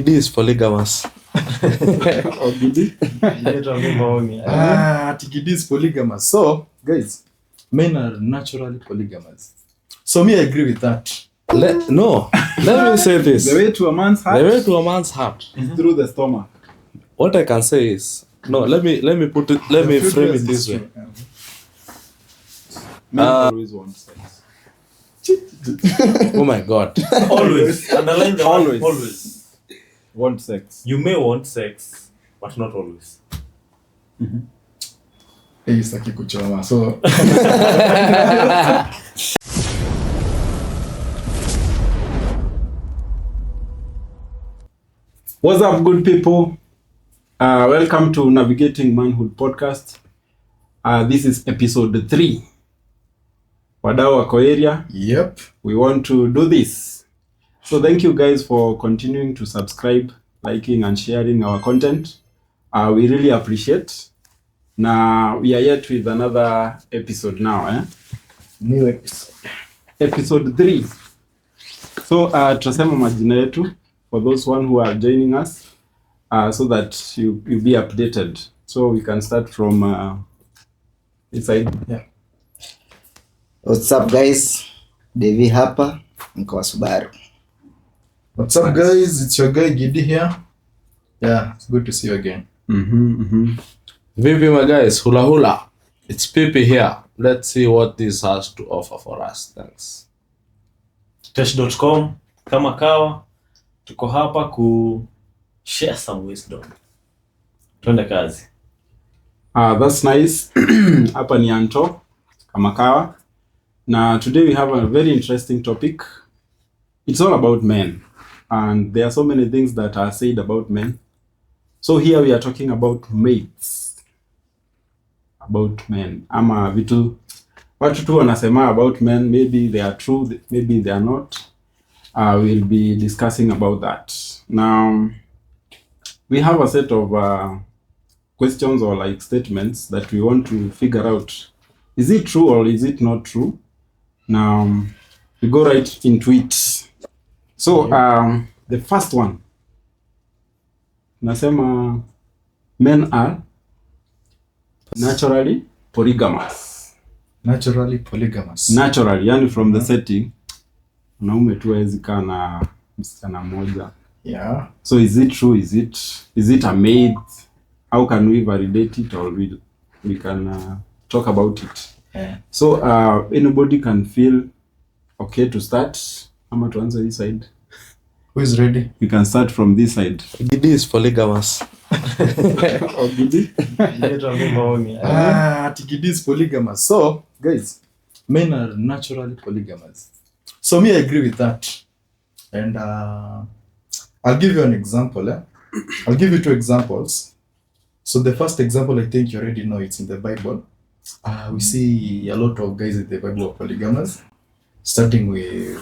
Tigidi is polygamous. Tigidi is polygamous. So, guys, men are naturally polygamous. So me, I agree with that. Let me say this. The way to a man's heart is through the stomach. What I can say is, let me frame it this way. Men always want sex. Oh my God. Always. Underline the Always. Always. Want sex. You may want sex, but not always. Saki kuchoma. So What's up, good people? Welcome to Navigating Manhood Podcast. This is episode 3. Wadau wako area. yep. We want to do this. So thank you guys for continuing to subscribe, liking and sharing our content. We really appreciate. Now we are yet with another episode now. New episode. Episode 3. So tutasema majina yetu for those one who are joining us, so that you be updated. So we can start from this side. Yeah. What's up guys? Devi hapa, niko Subaru. What's up, guys? It's your guy Gidi here. Yeah, it's good to see you again. Vipi my guys, hula. It's Pipi here. Let's see what this has to offer for us. Thanks. Tesh.com kama kawa tuko hapa ku share some wisdom. Twende kazi. That's nice. Hapa ni Anto kama kawa. Now today we have a very interesting topic. It's all about men, and there are so many things that are said about men. So here we are talking about mates. About men. Ama vitu watu tu wanasema about men, maybe they are true, maybe they are not. We'll be discussing about that. Now we have a set of questions or like statements that we want to figure out. Is it true or is it not true? Now we go right into it. So the first one, nasema men are naturally polygamous. Naturally polygamous. Naturally, yani from the setting, wanaume tu hawezi kaa na msichana mmoja. Yeah. So is it true? Is it a myth? How can we validate it, or we can talk about it? Yeah. So anybody can feel okay to start. Ama tuanze this side. Who is ready? We can start from this side. Tigidi is polygamous. Tigidi is polygamous. So, guys, men are naturally polygamous. So me, I agree with that. And I'll give you an example. I'll give you 2 examples. So the first example, I think you already know, it's in the Bible. We see a lot of guys in the Bible are polygamous, starting with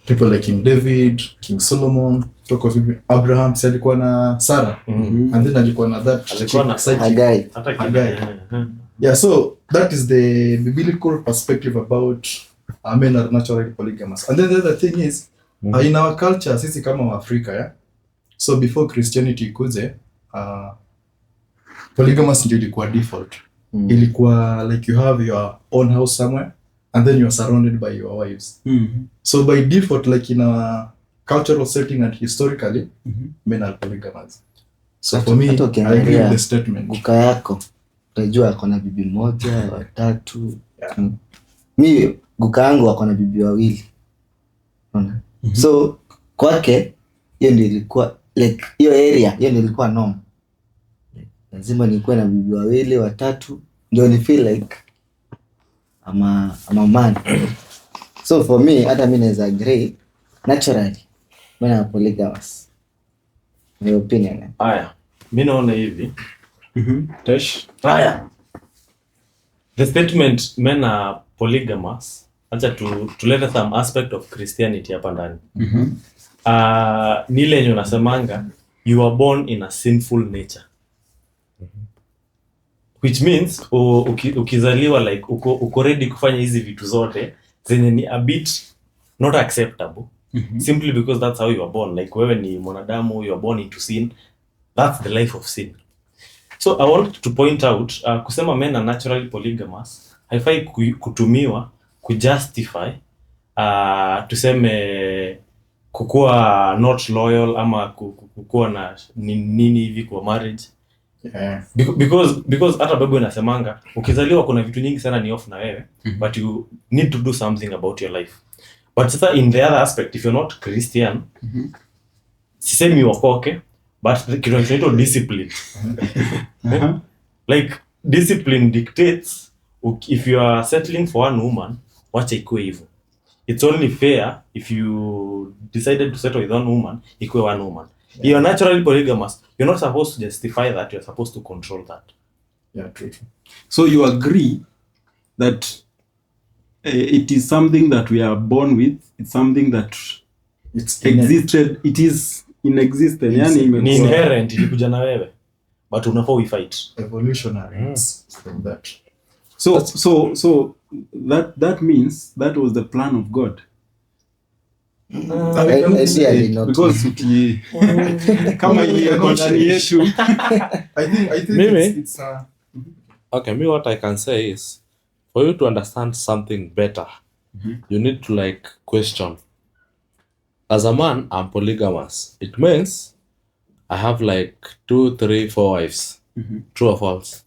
people like King David, King Solomon, talk of Abraham, alikuwa na Sarah, and then alikuwa na that Alikuwa na Hagai. hata Hagai. Yeah, so that is the biblical perspective about men are naturally polygamous. And then the other thing is, in our culture, sisi kama wa Afrika, yeah? So before Christianity ikuje, polygamous ndio ilikuwa default. Ilikuwa like you have your own house somewhere, and then you are surrounded by your wives. So by default, like in our cultural setting and historically, men are polygamous. So for me, I agree with the statement. Guka yako utajua ako na bibi moja, watatu. Mi guka yangu ako na bibi wawili. Unaona? So kwake hiyo ndio ilikuwa like hiyo area, hiyo ndio ilikuwa norm. Lazima nikuwe na bibi wawili, watatu ndio ni feel like I'm a man. So for me, hata mimi naweza agree naturally men are polygamous. My opinion. Haya. Mimi naona hivi. Tesh. Haya. The statement men are polygamous. Acha tulete some aspect of Christianity hapa ndani. Ni ile yenye unasemanga you are born in a sinful nature. Which means ukizaliwa like uko ready kufanya hizi vitu zote zenye ni a bit not acceptable. simply because that's how you are born. Like wewe ni mwanadamu, you are born into sin. That's the life of sin. So I want to point out kusema men are naturally polygamous haifai kutumiwa kujustify tuseme kukuwa not loyal ama kukuwa na nini hivi kwa marriage. Yeah. Because hata Bible inasemanga ukizaliwa kuna vitu nyingi sana ni off na wewe, but you need to do something about your life. But sasa in the other aspect, if you're not Christian, sisemi uokoke, but kinaitwa discipline. Like discipline dictates if you are settling for one woman, wacha ikuwe hivyo. It's only fair if you decided to settle with one woman, ikuwe one woman. Yeah. You're naturally polygamous. You're not supposed to justify that. You're supposed to control that. Yeah, true. So you agree that it is something that we are born with. It's something that It's existed. It is in existence. Yani Ni inherent, ilikuja na wewe. But unafaa uifight. evolutionary. It's from that. So that means that was the plan of God. I see, I did not. Because kama ilikuwa ndani yetu. I think Maybe. it's Okay, me what I can say is, for you to understand something better, you need to like question. As a man, I'm polygamous. It means I have like 2, 3, 4 wives. True or false?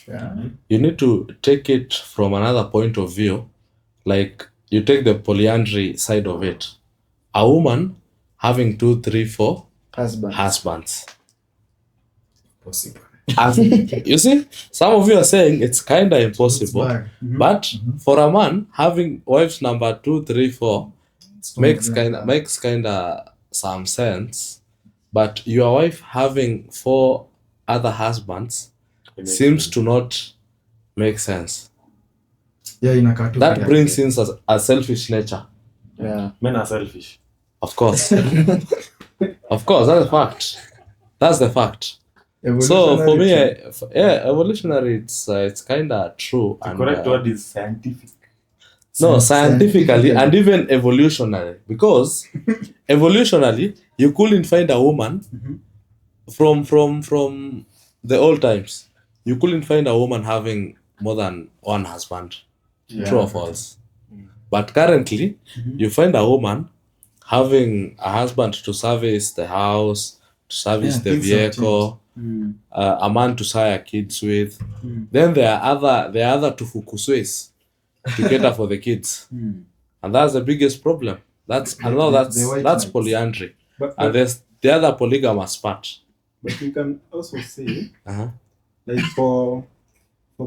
yeah. You need to take it from another point of view. Like you take the polyandry side of it. A woman having 2, 3, 4 Husband. husbands. Possible. You see, some of you are saying it's kind of impossible, It's bad. but for a man having wives number 2, 3, 4 It's not makes kind of some sense. But your wife having 4 other husbands seems to not make sense. Yeah, inakaa tu That pia. brings in a selfish nature. Yeah. Men are selfish. Of course. Of course, that's a fact. That's the fact. So for me, evolutionary, it's kind of true. The And, correct word is scientific. no, scientifically and even evolutionary. Because evolutionally, you couldn't find a woman from the old times. You couldn't find a woman having more than one husband. True or false? But currently, you find a woman having a husband to service the house, to service Yeah, the things have vehicle, a man to sire kids with. Then there are other tufukuswes to cater for the kids, and that's the biggest problem. That's I know the white that's knights. polyandry, But and there's the other polygamous part. you can also say, Uh-huh. like for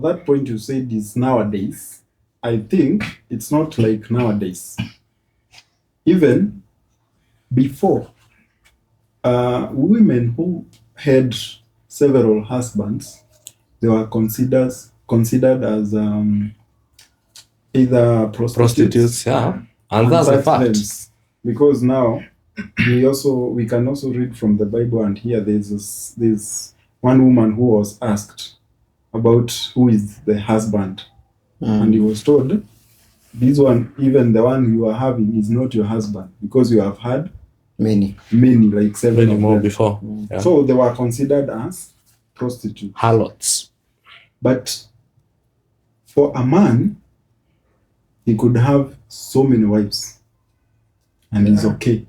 that point you said is nowadays. I think it's not like nowadays. Even before, women who had several husbands, they were considered as either Prostitutes, yeah, and that's the fact. Because now we can also read from the Bible, and here there's one woman who was asked about who is the husband, and he was told, this one, even the one you are having, is not your husband because you have had Many. like 7 Many of more them. before. Yeah. So they were considered as prostitutes. Harlots. But for a man, he could have so many wives, and it's okay.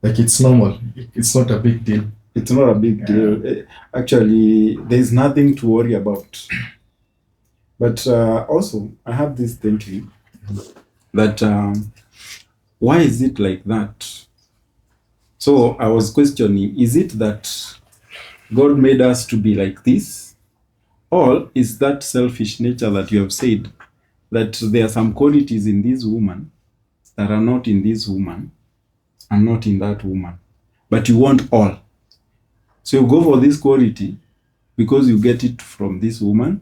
Like it's normal. It's not a big deal. It's not a big deal. Actually, there's nothing to worry about. But also, I have this thinking that why is it like that? So I was questioning, is it that God made us to be like this? Or is that selfish nature that you have said, that there are some qualities in this woman that are not in this woman and not in that woman, but you want all. So you go for this quality because you get it from this woman.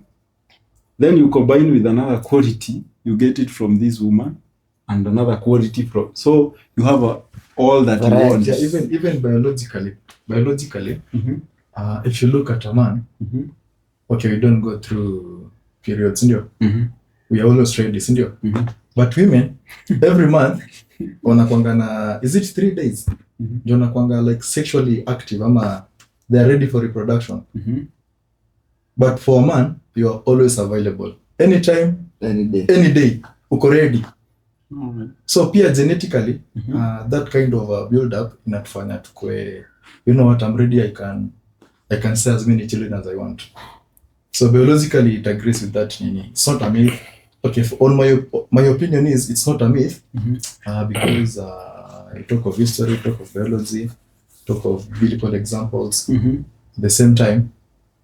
Then you combine with another quality, you get it from this woman, and another quality from. So you have all that you want. Yeah, even biologically, if you look at a man, okay, we don't go through periods, we are always ready, But women every month wanakwanga na, is it 3 days ndio wanakwanga like sexually active ama they are ready for reproduction. But for a man you are always available anytime, any day uko ready. So pia genetically that kind of build up inatufanya tukue, you know what, I'm ready, I can say as many children as I want. So biologically it agrees with that nini. It's not a myth. Okay, on my opinion is it's not a myth because you talk of history, talk of biology, talk of biblical examples. At the same time,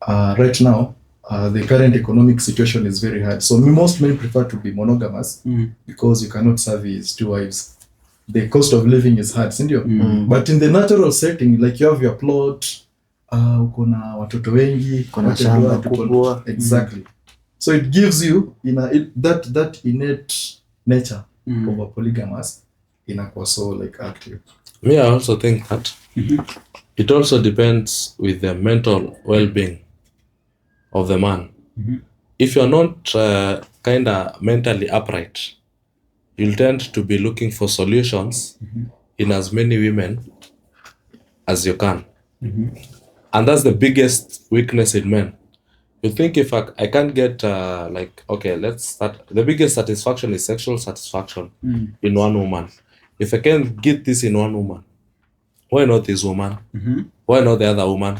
right now, the current economic situation is very hard. So most men prefer to be monogamous because you cannot service 2 wives. The cost of living is hard, sindio? But in the natural setting, like you have your plot, uko na watoto wengi, kuna shamba kubwa. Exactly. So it gives you that innate nature of a polygamous inakuwa so like active. Me, I also think that it also depends with the mental well-being of the man. If you're not kind of mentally upright, you'll tend to be looking for solutions in as many women as you can. And that's the biggest weakness in men. You think if I can't get like, okay, let's start. The biggest satisfaction is sexual satisfaction in one woman. If I can't get this in one woman, why not this woman? Why not the other woman?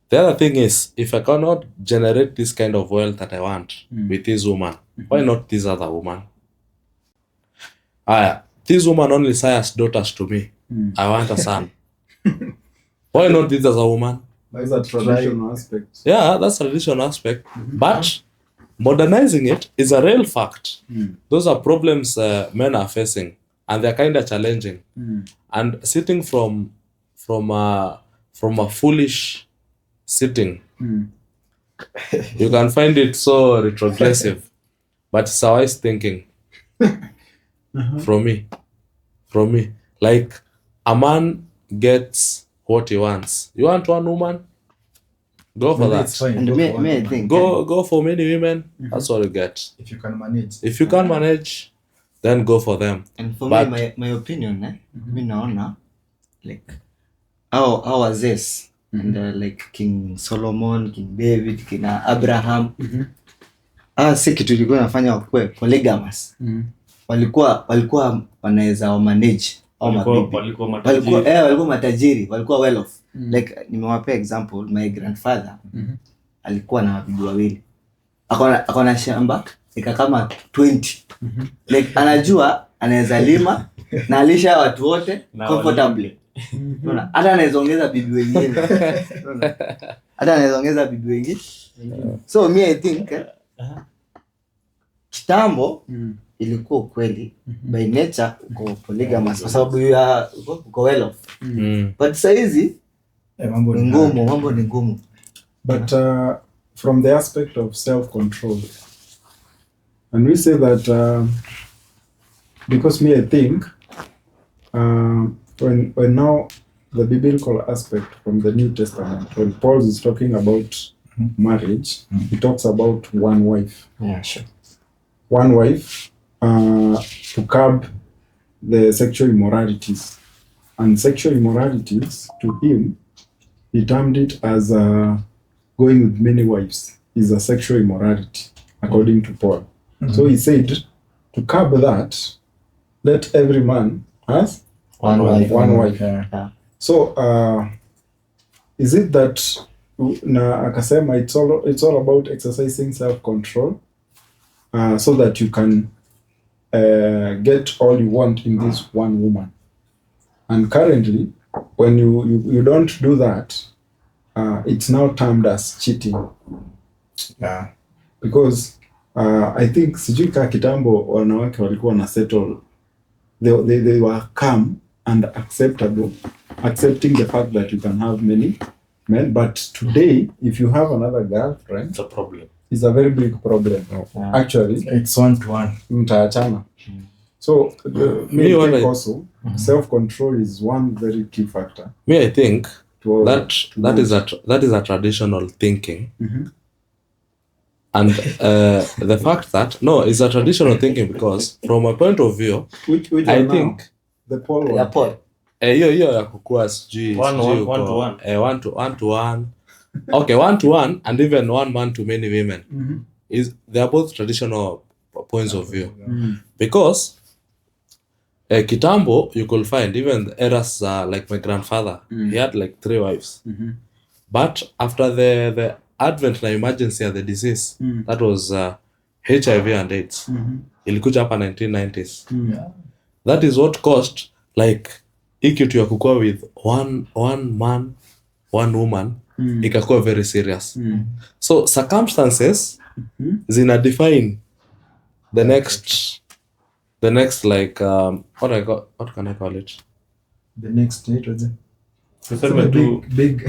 The other thing is, if I cannot generate this kind of wealth that I want with this woman, why not this other woman? This woman only sires daughters to me. I want a son. Why not this other woman? That's a traditional aspect. Yeah, that's a traditional aspect. But modernizing it is a real fact. Those are problems men are facing, and they're kind of challenging. And sitting from a foolish sitting, you can find it so retrogressive, but it's a wise thinking. From me, like a man gets what he wants. You want one woman? Go for Maybe it's that. fine. And Go me, for one me I woman. think Go for many women. That's what you get. If you can manage. If you can't manage, then go for them. and for But- me my opinion mi naona like our wazes and like King Solomon, King David, kina Abraham si kitu ilikuwa nafanya wakue polygamous. Walikuwa wanaweza manage au mabibi. Walikuwa matajiri, walikuwa well off. Like nimewapea example, my grandfather alikuwa na mabibi wawili. Akona shamba ika kama 20. Like anajua anaweza lima na alisha watu wote comfortably. Unaona? Hata anaweza ongeza bibi wengine. Unaona? Hata anaweza ongeza bibi wengine. So me I think kitambo ilikuwa ukweli by nature uko polygamous kwa sababu uko well off. But saizi Mambo ni ngumu. But from the aspect of self-control, and we say that because me I think when now the biblical aspect from the New Testament, when Paul is talking about marriage, he talks about one wife. Yeah, sure. One wife to curb the sexual immoralities. And sexual immoralities, to him, he termed it as going with many wives is a sexual immorality, according to Paul. So he said, to curb that, let every man has One wife. Yeah. So is it that na akasema it's all about exercising self-control so that you can get all you want in this one woman. And currently, when you don't do that, it's now termed as cheating. Yeah. Because I think sijui ka kitambo wanawake walikuwa na settle, they were calm and accepting the fact that you can have many men. But today, if you have another girlfriend, It's a problem. it's a very big problem. Yeah. Actually, It's 1-to-1. mtaachana. So Me, me what think I- also self-control is one very key factor. Me, I think To that is a traditional thinking. And the fact that no, it's a traditional thinking because from a point of view, Which I one now? think The Paul one. Ya Paul. hiyo ya kukua sijui One to uko, one. one to one. Okay, 1 to 1 and even 1 man to many women. They are both traditional points of view. Because kitambo you could find even the eras like my grandfather, he had like 3 wives. But after the advent na emergency of the disease, that was HIV and AIDS. Ilikuja hapa 1990s. That is what caused like hii kitu ya kukua with one man, one woman, ikakuwa very serious. So circumstances zina define the next like what can I call it? The next nitrogen. Tuseme tu Big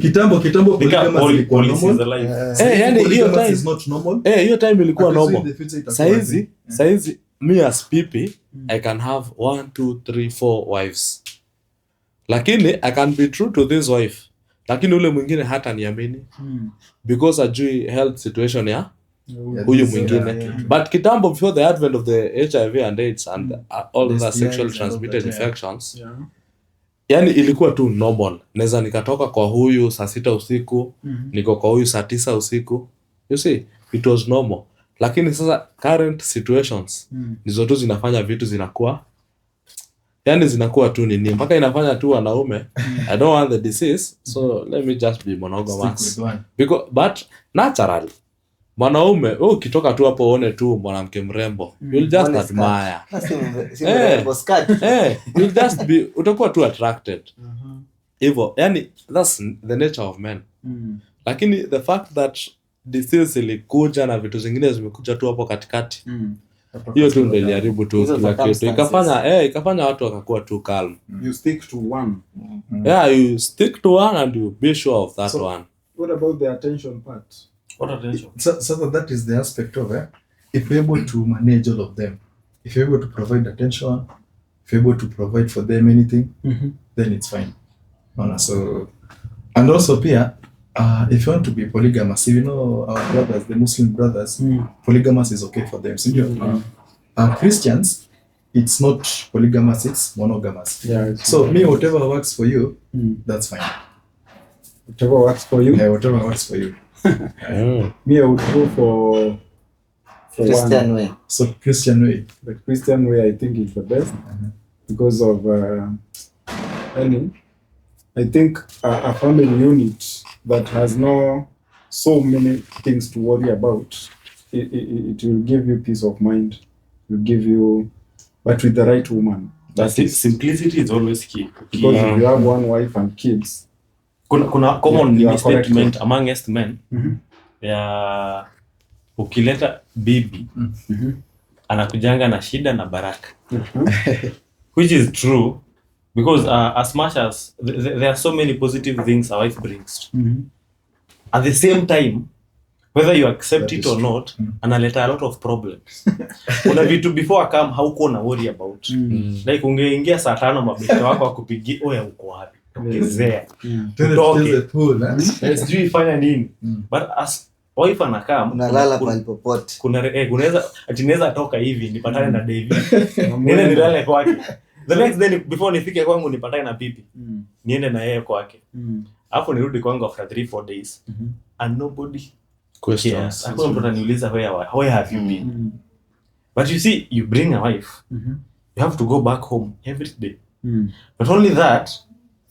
kitambo polygamous ilikuwa normal. Yani hiyo Polygamous time is not normal. hiyo time ilikuwa But in normal. the future itakuwa Saizi me as pipi I can have 1 2 3 4 wives. Lakini I can be true to this wife. Lakini ule mwingine hata niamini. Because ajui health situation ya huyu mwingine. But kitambo before the advent of the HIV and AIDS and all the sexual transmitted infections. Yani ilikuwa tu normal. Naweza nikatoka kwa huyu saa 6 usiku, niko kwa huyu saa 9 usiku. You see, it was normal. Lakini sasa current situations ndizo tu zinafanya vitu zinakuwa tu nini mpaka inafanya tu wanaume I don't want the disease, so let me just be monogamous. But naturally mwanaume ukitoka tu hapo uone tu mwanamke mrembo, you'll just admire. You'll just be utakuwa tu attracted. Hivyo yani that's the nature of men. Lakini the fact that disease ilikuja na vitu zingine zimekuja tu hapo katikati, hiyo tu ndio iliharibu tu kila kitu, ikafanya watu wakakuwa tu calm. You stick to one. You stick to one and you be sure of that one. What about the attention part? what attention. So that is the aspect of if you're able to manage all of them, if you're able to provide attention, if you're able to provide for them anything, then it's fine. So and also pia if you want to be polygamous, you know our brothers, the Muslim brothers, polygamous is okay for them. So Christians, it's not polygamous, it's monogamous. So me, whatever works for you, that's fine. Whatever works for you. Yeah, whatever works for you. Me, I would go for Christian one. way. So Christian way. The Christian way, I think, is the best because of I think a family unit that has no so many things to worry about, it will give you peace of mind. It will give you, but with the right woman. That is, simplicity is always key. Because if you have one wife and kids, kuna common you are statement correct. amongst men ya ukileta bibi anakujanga na shida na baraka, which is true because as much as there are so many positive things a wife brings, at the same time whether you accept That it is or true. not, analeta a lot of problems. Kuna vitu before akam hauko na worry about, like ungeingia saa 5 mabeste wako akupigia oya uko wapi, tokezea The pool, sijui fanya nini, but as wife anakam Unalala pale popote. kunaweza ati naweza toka hivi nipatane na David niende nilale kwake, the next day before nifike kwangu nipatane na pipi niende na yeye kwake, hapo nirudi kwangu after 3-4 days and nobody questions. Hakuna mtu ananiuliza where have you been. But you see, you bring a wife, you have to go back home every day. Not only that,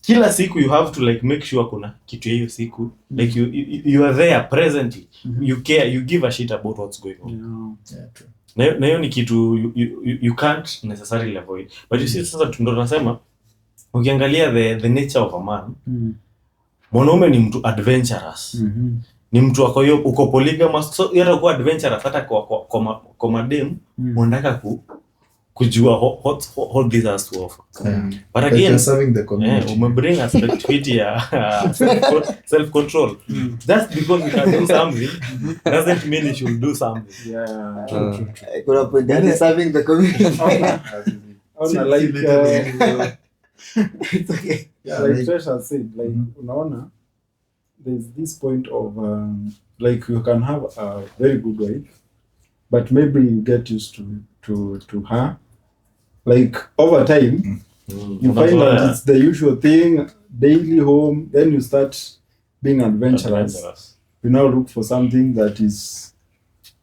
kila siku you have to like make sure kuna kitu hiyo siku, like you are there presently, you care, you give a shit about what's going on. true. Na hiyo ni kitu you can't necessarily avoid. But you see, sasa ndo tunasema ukiangalia the nature of a man, mwanaume ni mtu adventurous. Ni mtu wako hiyo uko polygamous, so yeye atakuwa adventurous hata kwa madem unataka kujua what this has to offer. But again, serving the community. umebring aspect ya self control. Just because you can do something doesn't mean you should do something. True. Kuna point ya serving the community. Like Tresha said, like unaona there's this point of like you can have a very good wife, but maybe you get used to her. Like over time, you find that it's the usual thing, daily home. Then you start being adventurous. You now look for something that is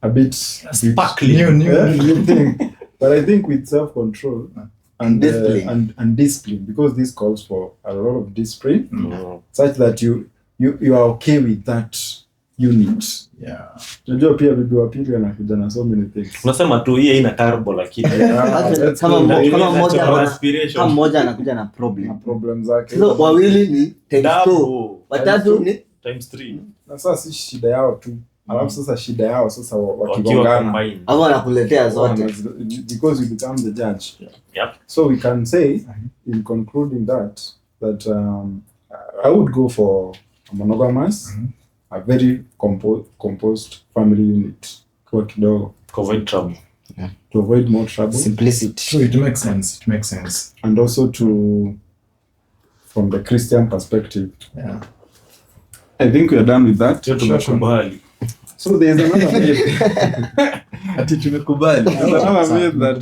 a bit Sparkling. new thing. But I think with self-control and Discipline. and discipline, because this calls for a lot of discipline, Mm. such that you are okay with that unit. Yeah. Unajua pia bibi wa pili anakuja na so many things. Unasema tu hii ina turbo lakini Let's Kama go. mo- kama That's mmoja your ana- aspiration. kama mmoja anakuja na problem. Problem zake. So wawili ni times 2. Double. Watatu ni Times 3 Na sasa si shida yao tu. Alafu sasa shida yao sasa wakiwa wakigongana. combined. au wanakuletea zote. Because you become the judge. Yep. So we can say, in concluding that I would go for a monogamous, a very composed family unit kwa kidogo, Avoid trouble. to avoid more trouble, Simplicity. So it makes sense. It makes sense. and also from the Christian perspective. Yeah. I think we are done with that. Sio tumekubali. So there's another myth. Ati tumekubali. There's another myth that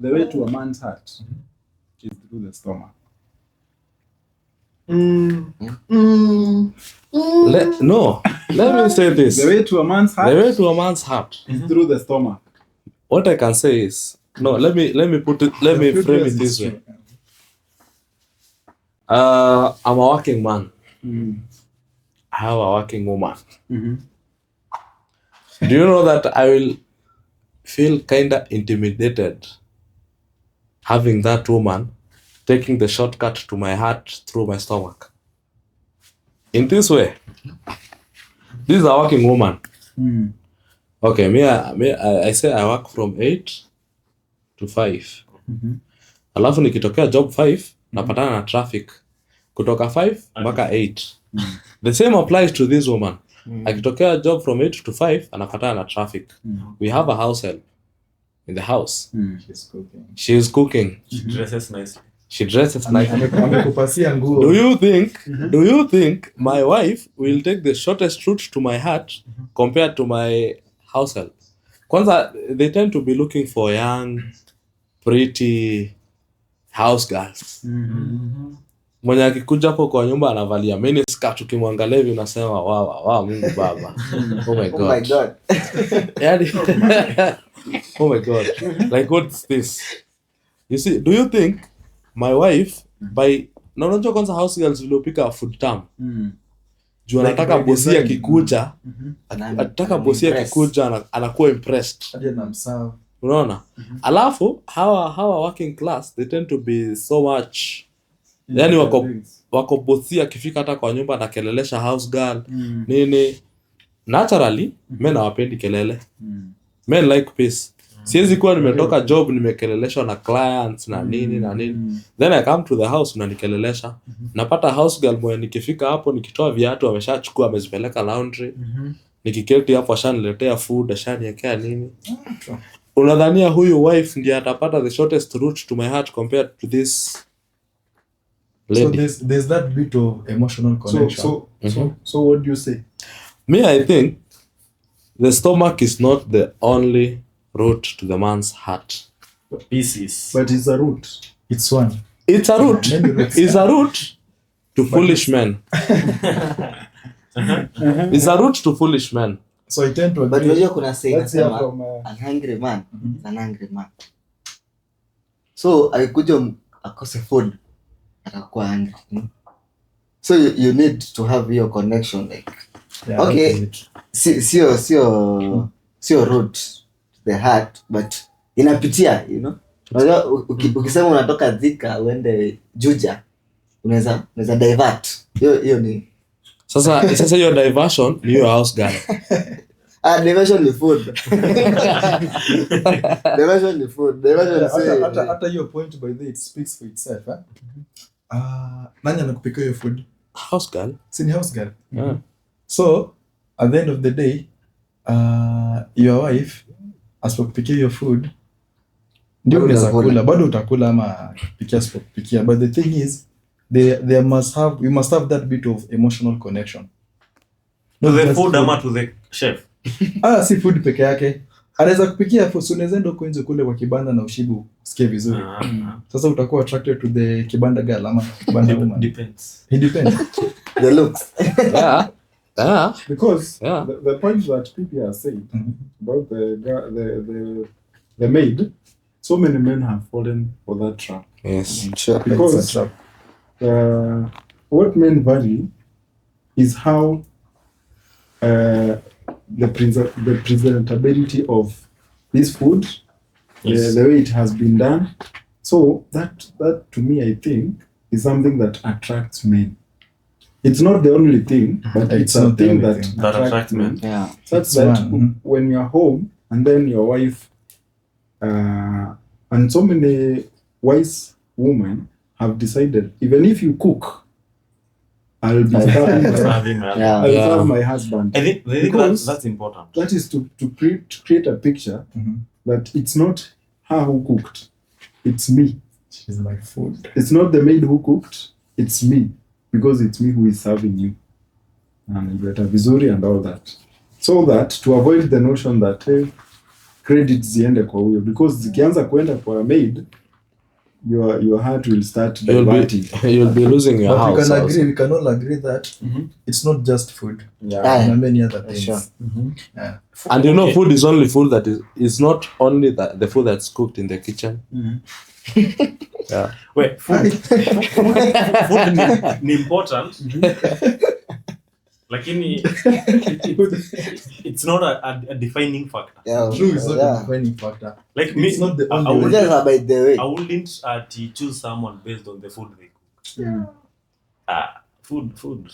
the way to a man's heart is through the stomach. Let me say this. The way to a man's The heart way to a man's heart. is through the stomach. What I can say is, let me frame it this way. I'm a working man. I have a working woman. Do you know that I will feel kinda intimidated having that woman taking the shortcut to my heart through my stomach? In this way, this is a working woman. Okay, I say I work from 8 to 5. Alafu nikitokea job 5 napatana na traffic kutoka 5 mpaka 8. The same applies to this woman. Akitokea job from 8 to 5 anapatana na traffic. We have a house help in the house. She's cooking. She is cooking. She dresses nicely. She dresses like. Amekupasia nguo. Do you think my wife will take the shortest route to my heart compared to my house help? Kwanza, they tend to be looking for young, pretty house girls. Mwenye akikuja hapo kwa nyumba anavalia mini skirt, ukimwangalia hivi unasema wow, Mungu Baba. Oh my Oh my god. god. Yani, oh my god. Like, what's this? You see, do you think my wife na unajua kwanza house girls waliopika food tamu. Juu anataka bosi akikuja, anataka bosi akikuja anakuwa impressed. Aje na msawa. Unaona? Alafu hawa working class, they tend to be so much, yani wako bosi akifika hata kwa nyumba anakelelesha house girl nini. Naturally men hawapendi kelele. Men like peace. Siwezi kuwa nimetoka job nimekeleleshwa na clients na nini. Then I come to the house unanikelelesha. Napata house girl mwenye nikifika hapo nikitoa viatu ameshachukua amezipeleka laundry. Nikiketi hapo ashaniletea food, ashaniwekea nini. Unadhania huyu wife ndiye atapata the shortest route to my heart compared to this lady? So there's that bit of emotional connection. So what do you say? Me, I think the stomach is not the only route to the man's heart. Pieces. But it's a root. It's one. It's a route. Many routes. It's a route to foolish men. It's a route to foolish men. So I tend to But agree. unajua kuna say Let's hear inasema from an hungry man is an angry man. So akikuja akose food atakuwa angry. So you need to have your connection like Yeah, okay. that's it. Sio route to the heart but inapitia, Unajua ukisema unatoka Thika uende Juja unaweza divert. Hiyo ni Sasa hiyo diversion ni your house girl. diversion ni food. Diversion ni food. Diversion say Hata hiyo point by the way, it speaks for itself. Nani anakupikia hiyo food? House girl. Si ni house girl. Yeah. So at the end of the day, your wife asipokupikia hiyo food ndio Bado unaweza utakula. kula, bado utakula ama pikia asipokupikia. But the thing is, they must have, you must have that bit of emotional connection. To Not the just food ama to the chef. Si food peke yake. Anaweza kupikia food, unaweza enda huko nje kule kwa kibanda na ushibu usikie vizuri. Sasa utakuwa attracted to the kibanda girl ama kibanda woman. Depends. It depends. The looks. Yeah. Yeah. Because Yeah. the point that people are saying about the maid, so many men have fallen for that trap. Yes. Sure. Because It's a trap. what men value is how the presentability of this food, Yes. the way it has been done. So that to me, I think, is something that attracts men. It's not the only thing, but it's a not the thing only that thing. That attracts men. Yeah. Such It's that one. when you're home and then your wife, and so many wise women have decided, even if you cook, I'll be serving Serving man. Yeah. I'll Yeah. serve my husband. I think Because that's important. that is to create a picture that it's not her who cooked, it's me. She's my food. It's not the maid who cooked, it's me, because it's me who is serving you. And you get a vizuri and all that. So that to avoid the notion that credit ziende kwa huyo, because zikianza kuenda kwa maid, your heart will start diverting. You'll be losing your But house. we can all agree that it's not just food. Yeah. There are many other things. Sure. Yeah. And you know, Okay. food is only food that is not only the food that's cooked in the kitchen. Yeah. Wait, food ni important. Lakini it's not a defining factor. Yeah. True is not Yeah. a defining factor. Like me, It's not the I only It's wouldn't, just about the way. I wouldn't choose someone based on the food they cook. Food.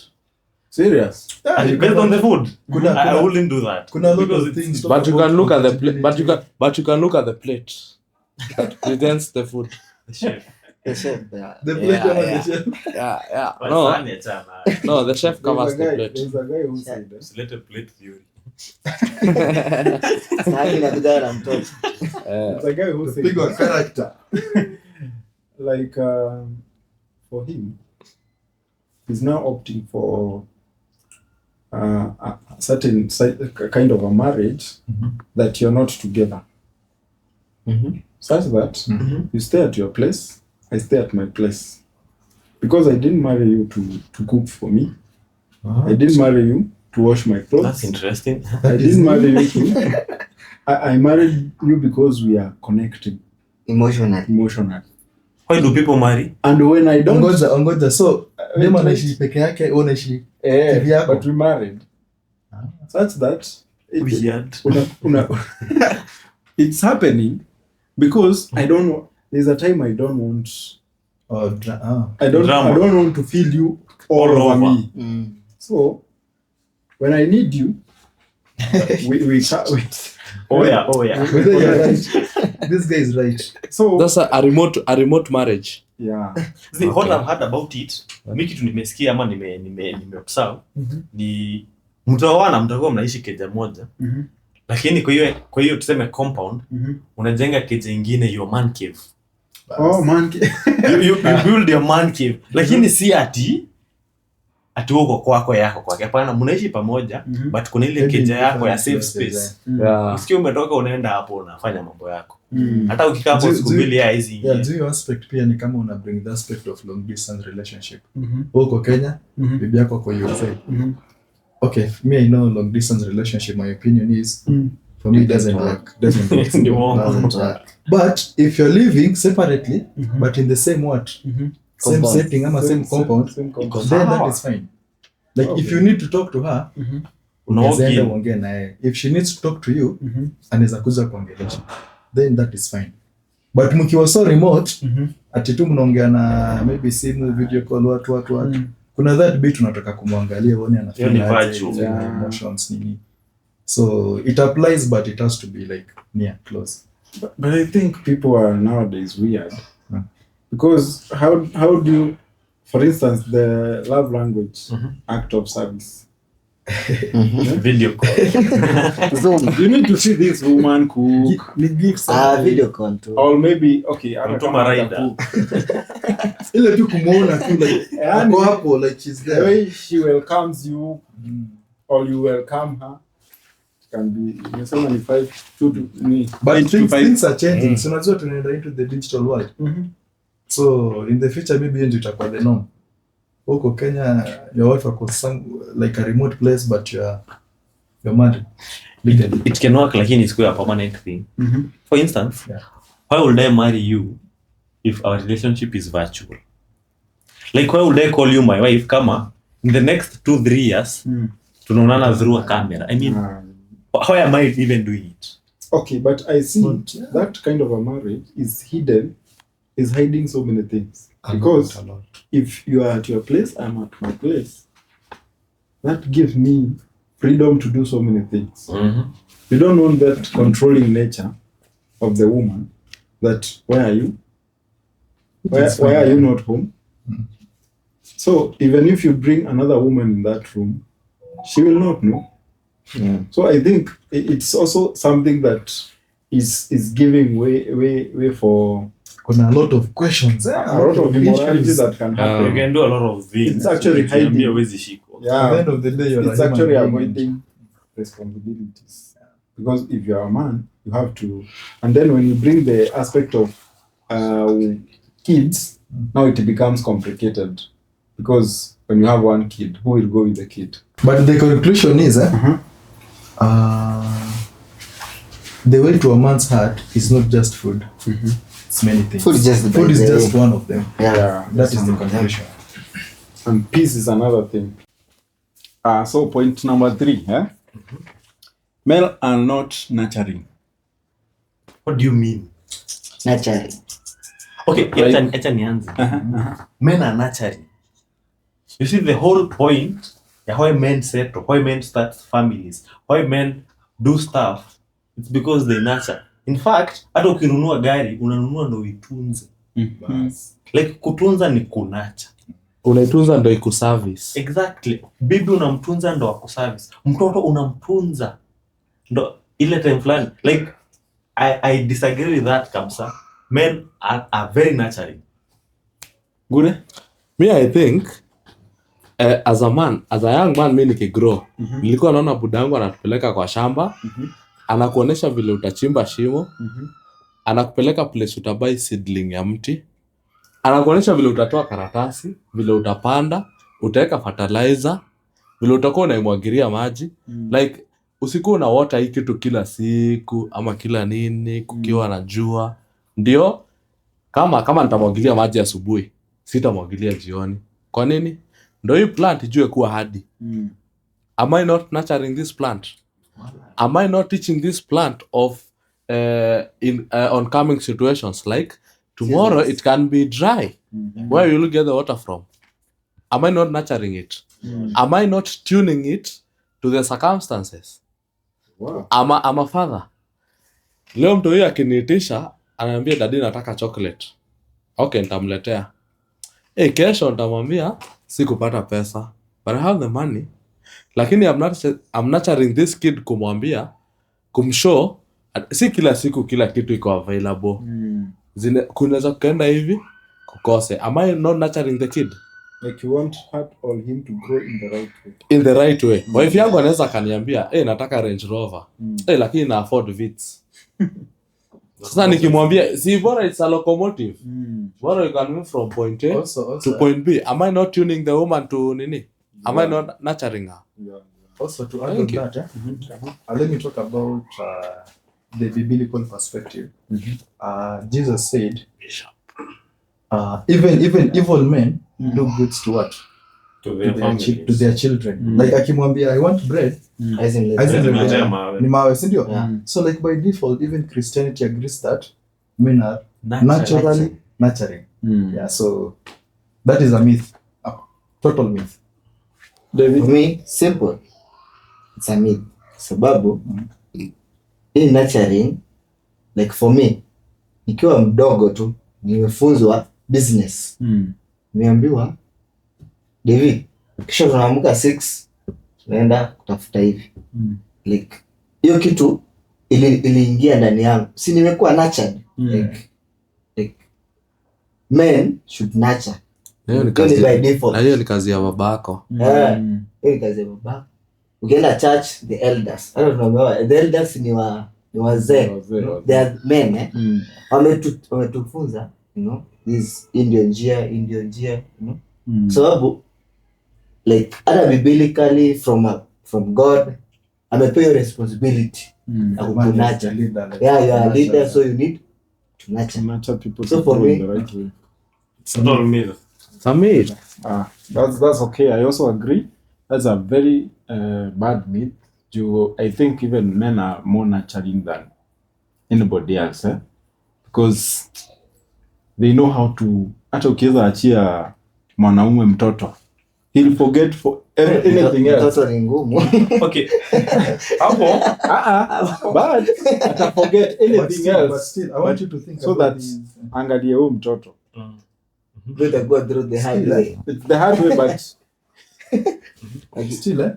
Serious? Yeah, you Based on the food, Kuna- I kuna- wouldn't do that. Kuna a lot Because of it's- things. But you can look at the Compatibility. but you can look at the plate that presents the food. The chef. The chef, yeah. The plate Yeah, ama the yeah. chef. Yeah. But No, sahani achana. no, the chef covers the plate. There's a guy who said that. Usilete plate theory. Sahani inakuja na mtoto. There's a guy who said Big that. character. Like for him, he's now opting for a certain kind of a marriage that you're not together. Such that you stay at your place, I stay at my place. Because I didn't marry you to cook for me. I didn't marry you to wash my clothes. That's interesting. I didn't marry you to. I married you because we are connecting Emotional. emotionally. Why do people marry? And when I don't, Ongoja. So, wait, dem wait. anaishi peke yake, wewe unaishi kivyako. but we married. Such that Weird. it's happening because I don't know. There's a time I don't want. I don't Drama. want to feel you all All over over. me. So when I need you, we Oh yeah. Whether you're right. This guy is right. so That's a remote marriage. yeah. See, what I've heard about it, mi kitu nimesikia ama nime observe ni mtaoana, mtakuwa mnaishi keja moja, lakini kwa hiyo tuseme compound, unajenga keja ingine, your man cave. Oh man. you build your man cave, lakini si ati uko kwako yako kwake. Hapana, mnaishi pamoja, but kuna ile keja yako ya safe space. Yeah. Usikie umetoka unaenda hapo unafanya mambo yako. Hata ukikaa hapo siku mbili ya hizi. Yeah, hiyo aspect pia ni kama una bring the aspect of long distance relationship. Uko Kenya, bibi yako kwa USA. Okay, me I know long distance relationship, my opinion is for me it doesn't work. Doesn't Ni work. uongo. Doesn't work. But if you're living separately, but in the same same Compound. setting ama same compound, then that is fine. Like if you need to talk to her, unaweza enda uongee na yeye. If she needs to talk to you, anaweza kuja kuongelesha. Then that is fine. But mkiwa so remote, ati tu mnaongea na maybe simu, video call, watu. Kuna that bit unataka kumwangalia uone Hiyo ni anafanya aje, virtual. zile emotions nini. So it applies, but it has to be like near close. But I think people are nowadays weird because how do you, for instance, the love language act of service. Video call. Zoom. You need to see this woman cook. Ni gifts. Video call tu. Or maybe, okay, hata Mtuma kama rider. atacook. Ile tu kumuona tu like Yani, ako hapo like she's the there. way she welcomes you, or you welcome her, it can be, nimesema ni 5 to me. But to 5. things are changing. So unajua tunaenda into the digital world. So in the future maybe ndio itakuwa the norm. Huko Kenya your wife ako like a remote place but you're married legally. It can work lakini isikuwe a permanent thing. For instance, Yeah. why would I marry you if our relationship is virtual? Like why would I call you my wife kama in the next 2-3 years tunaonana through a camera? I mean, how am I even doing it? Okay, but I see But, yeah. that kind of a marriage is hiding so many things. Because if you are at your place, I'm at my place. That gives me freedom to do so many things. You don't want that controlling nature of the woman. That where are you? Why are you not home? So even if you bring another woman in that room, she will not know. So I think it's also something that is giving way for Kuna a lot of questions. a lot of immorality that can You happen. can do a lot of things. It's actually hiding. Ukiambia huwezi shikwa. At the end Yeah, of the day you're it's a human actually being. avoiding responsibilities. Because if you are a man, you have to. And then when you bring the aspect of kids, now it becomes complicated. Because when you have one kid, who will go with the kid? But the conclusion is the way to a man's heart is not just food. It's many things. Food is just the Food is best. just one of them. Yeah. That is the conclusion. And peace is another thing. So point number 3, men are not nurturing. What do you mean? Naturally. Okay, acha nianze. Men are nurturing. You see the whole point ya why men settle, why men start families, why men do stuff, it's because they nurture. In fact, hata ukinunua gari, unanunua ndo uitunze. Like kutunza ni kunacha. Unaitunza ndo ikuservice. Exactly. Bibi unamtunza ndo akuservice. Mtoto unamtunza ndo ile time fulani. Like I disagree with that kabisa. Men are very nurturing. Good? Me, I think as a young man, mi nikigrow, nilikuwa naona buda yangu anatupeleka kwa shamba, anakuonesha vile utachimba shimo, anakupeleka place utabai seedling ya mti, anakuonesha vile utatoa karatasi, vile utapanda, utaweka fertilizer, vile utakuwa unaimwagilia maji. Like usikuwa na water hii kitu kila siku ama kila nini kukiwa na jua. Ndio kama nitamwagilia maji asubuhi, sitamwagilia jioni. Kwa nini? Ndio hii plant ijue kuwa hadi. Am I not nurturing this plant? Am I not teaching this plant of in oncoming situations like tomorrow it can be dry? Where will you get the water from? Am I not nurturing it? Am I not tuning it to the circumstances? Wow. I'm a father. Leo mtu huyu akiniitisha ananiambia dadi nataka chocolate. Okay, nitamletea. Kesho nitamwambia sikupata pesa, but I have the money. Lakini I'm nurturing this kid kumwambia, kumshow si kila siku kila kitu iko available. Kunaweza kuenda hivi kukose. Am I not nurturing the kid? Like you want her or him to grow in the right way. In the right way. Wife yangu anaweza kaniambia, nataka Range Rover. Lakini na afford Vitz. Sasa nikimwambia, si bora it's a locomotive. Bora you can move from point A to point B. Am I not tuning the woman to nini? Am I not nurturing her? Yeah. Also to add on that, let me talk about the biblical perspective. Jesus said, even evil men do goods to what? To their families. To their children. Like akimwambia, I want bread. Ni mawe, si ndio? Yeah. So like by default, even Christianity agrees that men are naturally nurturing. Yeah, so that is a myth, a total myth. For me, simple. It's a myth. Sababu, hii nurturing, like for me, nikiwa mdogo tu, nimefunzwa business. Nimeambiwa, David, kisha tunaamka 6, tunaenda kutafuta hivi. Like hiyo kitu iliingia ndani yangu, si nimekuwa nurtured. Like men should nurture. Hiyo ni Kazi by default. na hiyo ni kazi ya babako. Hiyo ni kazi ya babako. Ukienda church, the elders, hata tunaambiwa the elders ni wazee, they are men, wametufunza, you know, this ndio njia, you know, sababu like hata biblically from God amepewa responsibility ya kukunacha. Yeah, you are a leader, so you need to nurture people So to for go in me, the right way. It's not myth. Samir, That's okay. I also agree. That's a very bad myth. I think even men are more nurturing than anybody else, because they know how to. Hata ukiweza achia mwanaume mtoto, he'll forget for anything else. mtoto ni ngumu. Okay. Hapo But ata forget anything But else. still, I want you to think So about that this. angalie huyu mtoto. They go through the hard way. It's the hard way, but Still,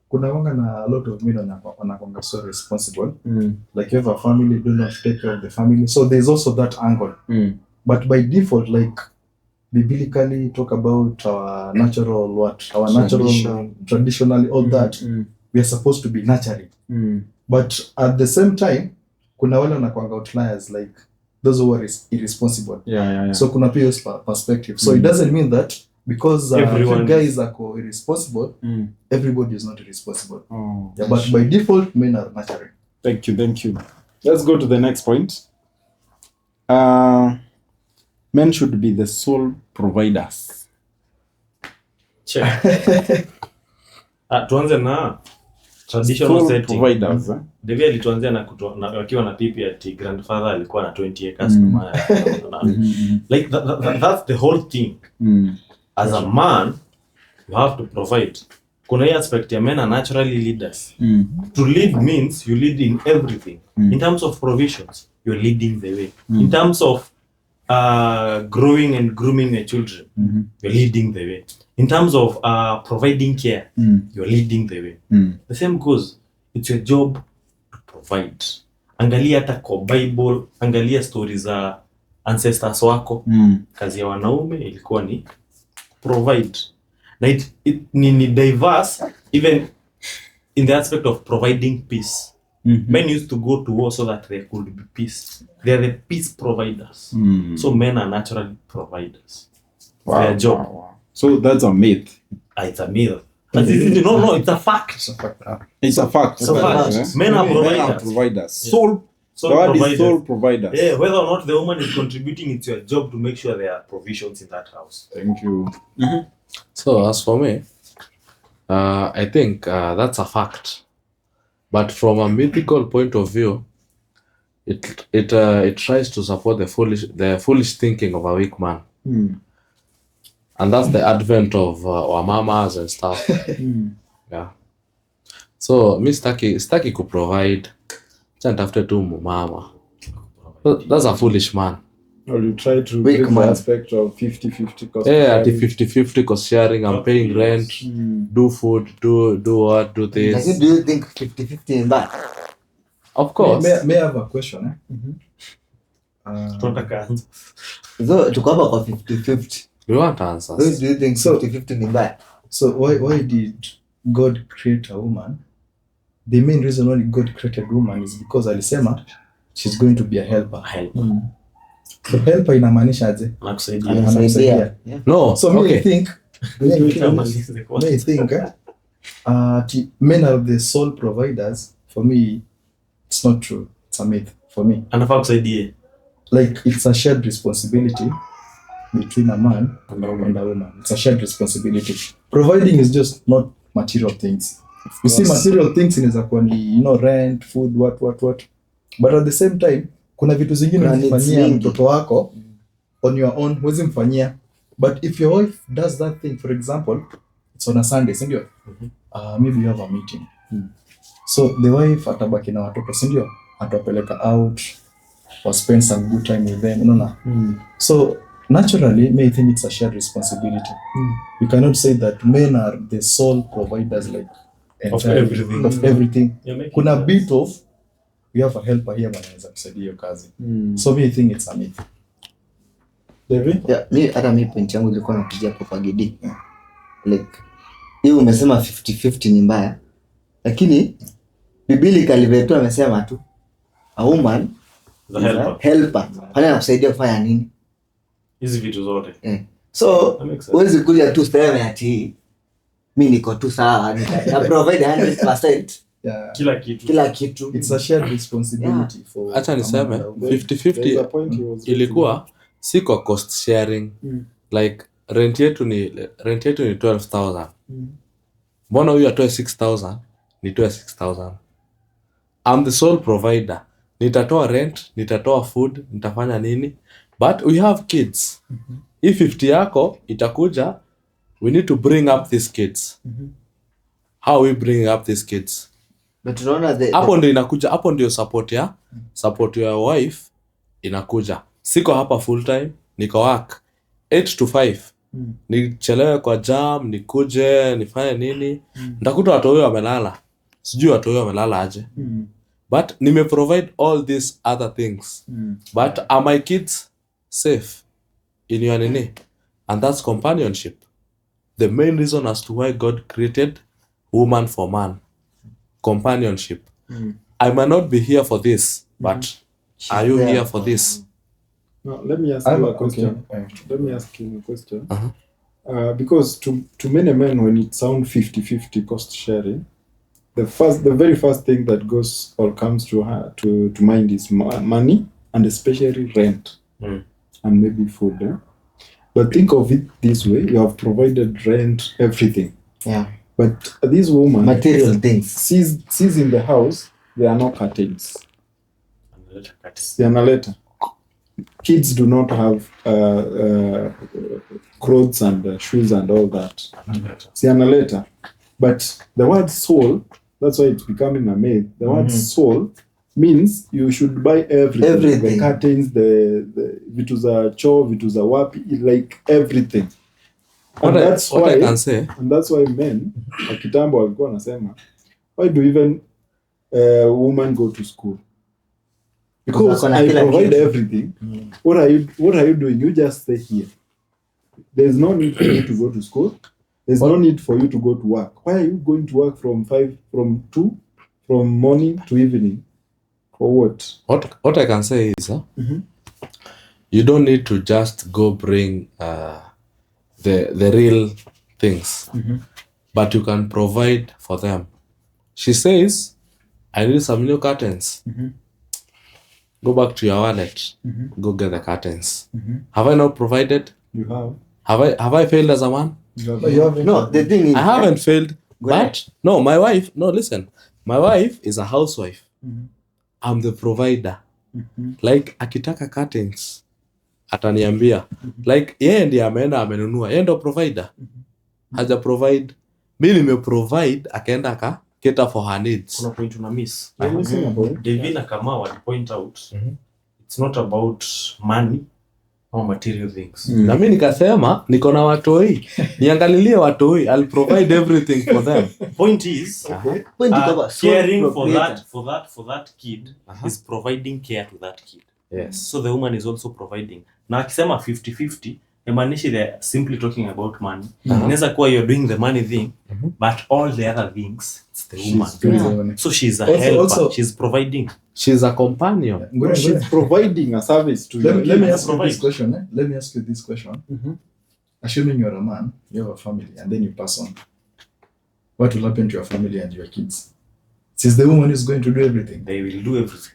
kuna wanga na a lot of men wanakonga so responsible. Like you have a family, do not take care of the family. So there's also that angle. But by default, like biblically talk about our natural traditionally, all that, we are supposed to be nurturing. But at the same time, kuna wale wanakwanga outliers, like those who are irresponsible. Yeah. So kuna pia perspective. So it doesn't mean that because Everyone guys are irresponsible, everybody is not irresponsible. Oh, Yeah, but by default, men are nurturing. thank you. Let's go to the next point. Men should be the sole providers. check. Tuanze na traditional Sole setting. providers. Devi alituanzia na wakiwa na pipi ati grandfather alikuwa na 20 acres. Like that's the whole thing. As a man, you have to provide. Kuna hii aspect ya men are naturally leaders. To lead means you lead in everything. In terms of provisions, you're leading the way. In terms of growing and grooming your children, you're leading the way. In terms of providing care, you're leading the way. The same goes, it's your job to provide. Angalia hata kwa Bible, angalia stories za ancestors wako. Kazi ya wanaume ilikuwa ni provide. Na it ni diverse even in the aspect of providing peace. Men used to go to war so that there could be peace. They are the peace providers. So men are naturally providers. Their job. Wow. So that's a myth. It's a myth. No, it's a fact. It's a fact. It's a fact. Yeah? Men are Men are providers. providers. Yeah. Sole Sole the word is providers. sole providers. Yeah, whether or not the woman is contributing, it's your job to make sure there are provisions in that house. Thank you. so as for me, I think that's a fact. But from a mythical point of view, it tries to support the foolish thinking of a weak man. And that's the advent of our mamas and stuff. Yeah. So mi staki kuprovide, cha nitafute tu mama. That's a foolish man. Or you try to Weak bring the man. aspect of 50-50 cost. Yeah, at 50-50 cost sharing, I'm paying rent, do food, do what, do Lakini this. do you think 50-50 is bad? Of course. May I have a question? Tunataka answer. So tuko hapa kwa 50-50. We want Do answers. you think So- 50-50 ni bad? So why did God create a woman? The main reason why God created woman is because alisema she's going to be a helper. Help. So helper inamaanisha aje? Anakusaidia. Anasaidia. Yeah. No, So me I okay. think men are the sole providers. For me, it's not true. It's a myth for me. Anafaa kusaidie. Like it's a shared responsibility between a man and a woman. It's a shared responsibility. Providing is just not material things. You see, material things inaweza kuwa ni, rent, food, what. But at the same time, kuna vitu zingine Kuna needs unafanyia mingi. mtoto wako on your own, huwezi mfanyia. But if your wife does that thing, for example, it's on a Sunday, si ndio? Maybe you have a meeting. So the wife atabaki na watoto, si ndio? Atawapeleka out or spend some good time with them, unaona? So naturally, I think it's a shared responsibility. We cannot say that men are the sole providers, like Of entirely everything. of everything. You're making Kuna sense. bit of we have a helper here mwenye anaweza kusaidia hiyo kazi. So me I think it's a myth. David? Yeah, hata mi point yangu ilikuwa napigia propaganda. Like hiyo umesema 50-50 ni mbaya. Lakini biblically vetu amesema tu a woman The is a helper. helper. Kwani anakusaidia kufanya nini? Hizi vitu zote. So That makes sense. huwezi kuja tu sema ati mi niko tu sawa na provide 100% Yeah. Kila kitu. kitu. It's a shared responsibility for Acha niseme a man. 50-50 ilikuwa si kwa cost sharing. Like rent yetu ni 12,000. Mbona huyu atoe 6,000 nitoe 6,000? I'm the sole provider. Nitatoa rent, nitatoa food, nitafanya nini? But we have kids. Hii 50 yako itakuja, we need to bring up these kids. How we bring up these kids? But unaona Hapo ndio inakuja, hapo ndio support ya wife inakuja. Siko hapa full time, niko work 8 to 5. Nichelewe kwa jam, nikuje, nifanye nini? Nitakuta watu wao wamelala. Sijui watu wao wamelala aje. But nime provide all these other things. But are my kids safe in your nini? And that's companionship. The main reason as to why God created woman for man. Companionship. I might not be here for this, but are you here for this? Now, let me ask you a question. Let me ask you a question. Because to many men, when it sounds 50-50 cost sharing, the very first thing that goes or comes to mind is money, and especially rent and maybe food. But think of it this way: you have provided rent, everything. Yeah. But this woman Material things. sees in the house there are no curtains. There are no letter. Kids do not have clothes and shoes and all that. See, an letter. But the word soul, that's why it's becoming a myth. The word soul means you should buy everything. The curtains, the vitu za choo, vitu za wapi, like everything. And that's what why I can say. And that's why men wa kitambo walikuwa wanasema, why do even women go to school? Because I provide everything. What are you doing? You just stay here. There's no need for you to go to school. There's no need for you to go to work. Why are you going to work from 2, from morning to evening? For what? What I can say is, you don't need to just go bring the real things, but you can provide for them. She says, I need some new curtains. Go back to your wallet. Go get the curtains. Have I not provided? You have. Have I failed as a man? No, the thing is, I haven't failed. But no, my wife. No, listen. My wife is a housewife. I'm the provider. Like akitaka curtains, ataniambia. Like yeye ndiye ameenda amenunua. Yeye ndo provider. Haja provide. Mimi nime provide, akaenda aka cater for her needs. Kuna point una miss. About David na Kamau wali point out it's not about money or material things. Na mimi nikasema niko na watoi. Niangalilie watoi. I'll provide everything for them. Point is caring for that kid is providing care to that kid. Yes. So the woman is also providing. Na akisema 50-50 Emanishi they're simply talking about money. Inaweza kuwa you're doing the money thing, but all the other things, it's the woman. So she's a helper. She's providing. She's a companion. she's providing a service to you. Let me ask you this question. Let me ask you this question. Assuming you're a man, you have a family, and then you pass on. What will happen to your family and your kids? Since the woman is going to do everything. They will do everything.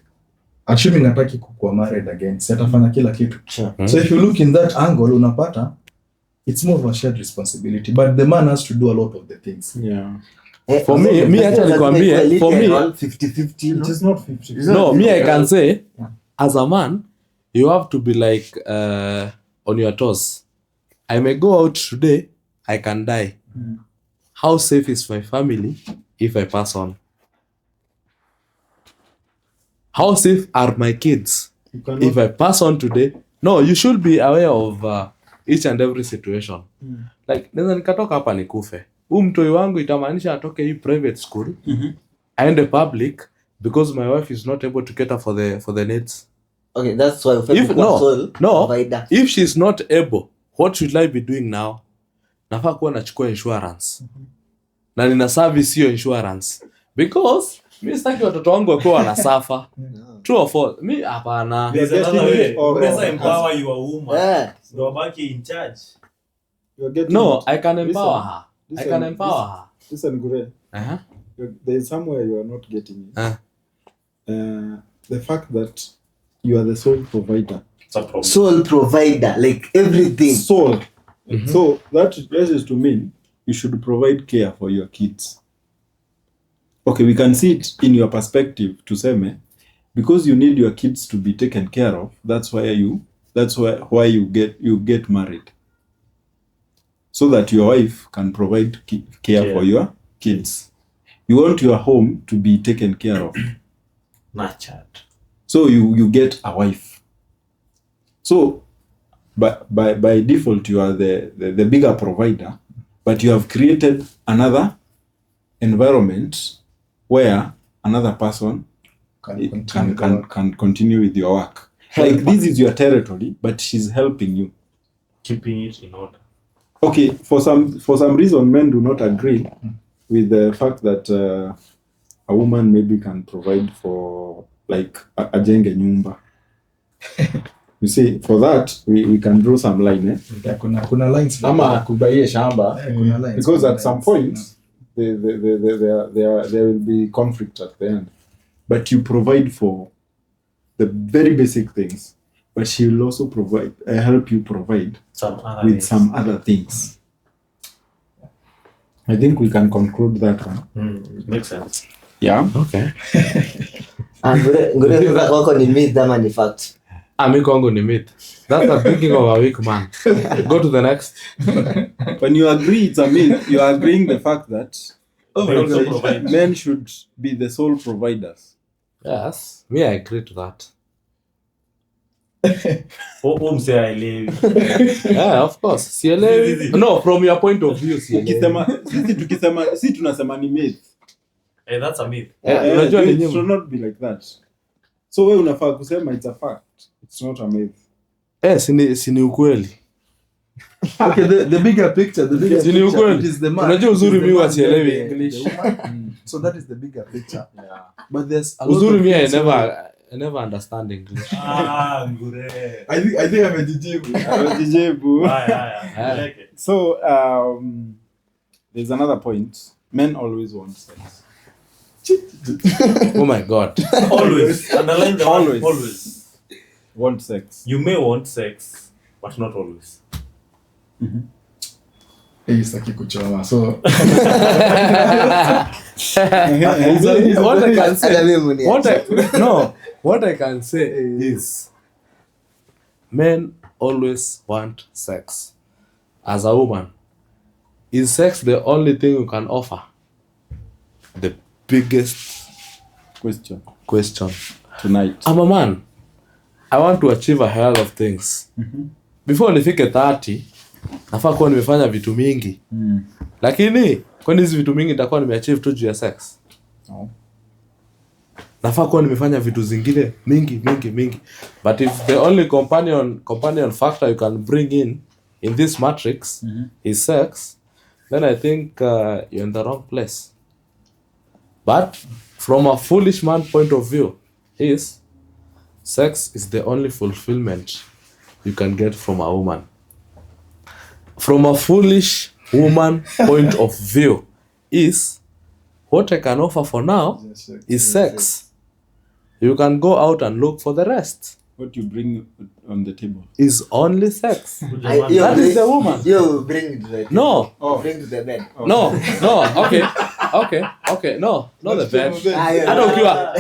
Assuming hataki kukuwa married again, si atafanya kila kitu. Sure. So if you look in that angle, unapata, it's more of a shared responsibility, but the man has to do a lot of the things. Yeah. For me acha nikwambie, for me 50-50, It is not 50. no, me I can say as a man you have to be like on your toes. I may go out today, I can die. How safe is my family if I pass on? How safe are my kids if I pass on today? No, you should be aware of each and every situation. Like naweza nikatoka hapa nikufe. huu mtoi wangu itamaanisha atoke hii private school aende public because my wife is not able to cater for the needs. Okay, that's why If sole no, provider. if she's not able, what should I be doing now? Nafaa kuwa nachukua insurance na nina service hiyo insurance because mi sitaki watoto wangu wakuwa wanasafa. True or false? Mi hapana. There's another way. Unaweza empower your woman. Yeah. Ndio wabaki in charge. You're getting No, it. I can empower Listen, her. I listen, can empower her. Listen, Gure. Uh-huh. There is somewhere you are not getting it. Uh. The fact that you are the sole provider. It's a problem. Sole provider, like everything. Sole. So that is to mean you should provide care for your kids. Okay, we can see it in your perspective to say, because you need your kids to be taken care of. That's why you get married, so that your wife can provide care for your kids. You want your home to be taken care of, Nurtured. so you get a wife. So by default you are the bigger provider, but you have created another environment where another person can continue with your work. Like this is your territory, but she's helping you. Keeping it in order. Okay, for some reason men do not agree with the fact that a woman maybe can provide for like ajenge nyumba. You see, for that we can draw some line, Yeah, kuna lines. ama kubaie shamba, Kuna lines. because Kuna at some lines. point there will be conflict at the end, but you provide for the very basic things, but she will also provide help you provide Some other with ways. some other things. I think we can conclude that one. Makes sense. Yeah. Okay. Ngure wako ni myth ama ni fact? Mi kwangu ni myth. That's the thinking of a weak man. Go to the next. When you agree it's a myth, you are agreeing the fact that They also provide. men should be the sole providers. Yes. Me, I agree to that. Mse haelewi. Yeah, of course. Sielewi. No, from your point of view, sielewi. Sisi tunasema ni myth. Hey, that's a myth. Unajua ni It nyinyi. should not be like that. So wewe unafaa kusema it's a fact. It's not a myth. Sini ukweli. Okay, the bigger picture, the bigger Sini picture, ukweli. it is the man. Unajua it is uzuri the mi man wasielewi then the English. woman. So that is the bigger picture. But there's a lot Uzuri of mi things I never understand English. Ngure. I think amejijibu. Amejijibu. I like it. So there's another point. Men always want sex. Oh my God. Always. Underline the Always. word always. Want sex. You may want sex, but not always. Hii sitaki kuchoma. So What I can say. Hata mimi mwenyewe. What I can say is men always want sex. As a woman, is sex the only thing you can offer? The biggest question. Tonight. I'm a man. I want to achieve a hell of things. Before nifike 30, nafaa kuwa nimefanya vitu mingi. Lakini kwani hizi vitu mingi nitakuwa nimeachieve tu juu ya sex? No. Nafaa kuwa nimefanya vitu zingine mingi. But if the only companion factor you can bring in this matrix is sex, then I think you're in the wrong place. But from a foolish man point of view, sex is the only fulfillment you can get from a woman. From a foolish woman point of view, what I can offer for now is sex. You can go out and look for the rest. What you bring on the table. Is only sex. That is the woman. You bring it to the No. bring to the bed. No. Okay. No, not the bed.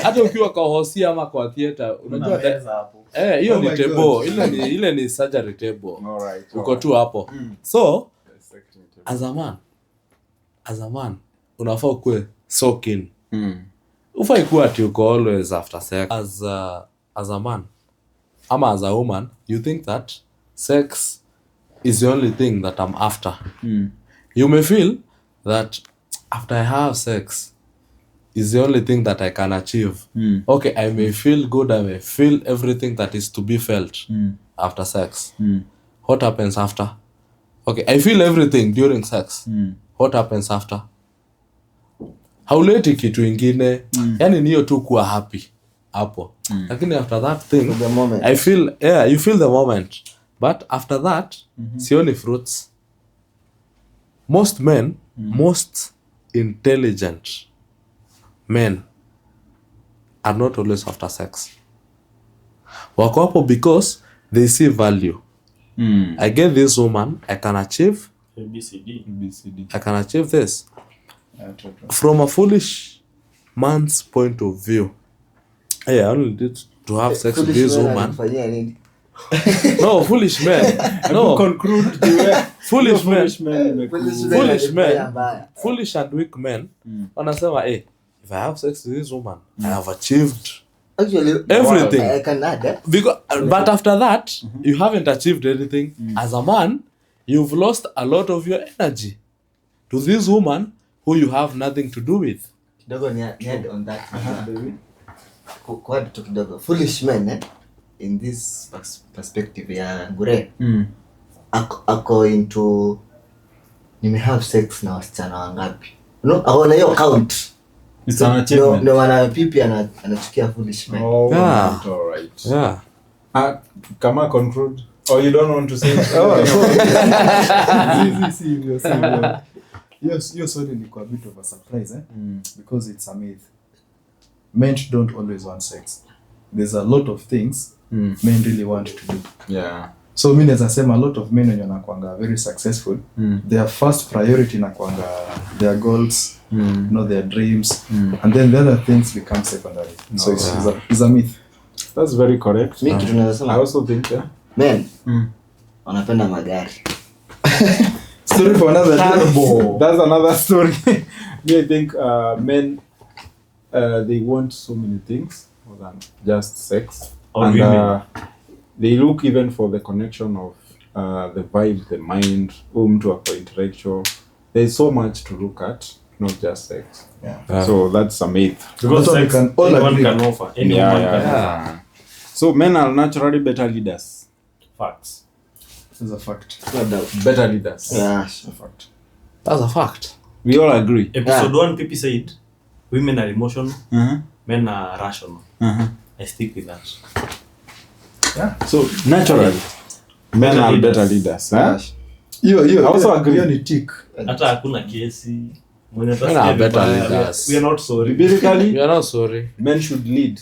Hata ukiwa kwa hosi ama kwa theater, unajua hiyo ni table. Ile ni surgery table. Alright. Uko tu hapo. So, as a man, unafaa ukue so keen. Ufai kuwa ati uko always after sex. As a man, ama as a woman, you think that sex is the only thing that I'm after. You may feel that after I have sex is the only thing that I can achieve. Okay, I may feel good, I may feel everything that is to be felt after sex. What happens after? Okay, I feel everything during sex. What happens after? Hauleti kitu ingine. Yani niyo tu kuwa happy hapo. Lakini after that thing, The moment. I feel, you feel the moment. But after that, sioni fruits. Most men, most intelligent men are not always after sex. Wako hapo because they see value. I get this woman, I can achieve ABCD. I can achieve this. From a foolish man's point of view, I only need to have sex with this woman. Anafanyia nini? No, foolish men. No, foolish men. Foolish and weak men. Wanasema, if I have sex with this woman, I have achieved Actually, everything. I can add. Because, but after that, you haven't achieved anything. As a man, you've lost a lot of your energy to this woman who you have nothing to do with. Kidogo ni add on that. Kwa tu kidogo. Foolish men in this perspective ya Gure. Ako into nime have sex na wasichana wangapi. No, aona hiyo count. It's an achievement. No wana pipi anachukia foolish men. Oh, Yeah. all right. Yeah. Kama conclude. Or you don't want to say? Hiyo swali ni kwa bit of a surprise, because it's a myth. Men don't always want sex. There's a lot of things men really want to do. Yeah. So mimi naweza sema a lot of men wenye wanakuanga very successful, their first priority inakuanga their goals, their dreams, and then the other things become secondary. So it's a myth. That's very correct. Mimi kitu naweza sema I also think men wanapenda magari. Story for another day. That's another story. Me, I think men they want so many things more than just sex. Or And women. they look even for the connection of the vibe, the mind, to a intellectual. There's so much to look at, not just sex. Yeah. So that's a myth. Because That's what we sex, can all anyone agree. can offer. Anyone can offer. Yeah. So men are naturally better leaders. Facts. This is a fact. No doubt. Better leaders. Yeah. It's a fact. That's a fact. We all agree. Episode 1, Pipi said, women are emotional, men are rational. I stick with that. So naturally, men are better leaders. Huh? Hiyo also agree. hiyo ni tick. Hata hakuna kesi. Mwenye Men are better vibaya, leaders. we are not sorry. Biblically, You're not sorry. men should lead.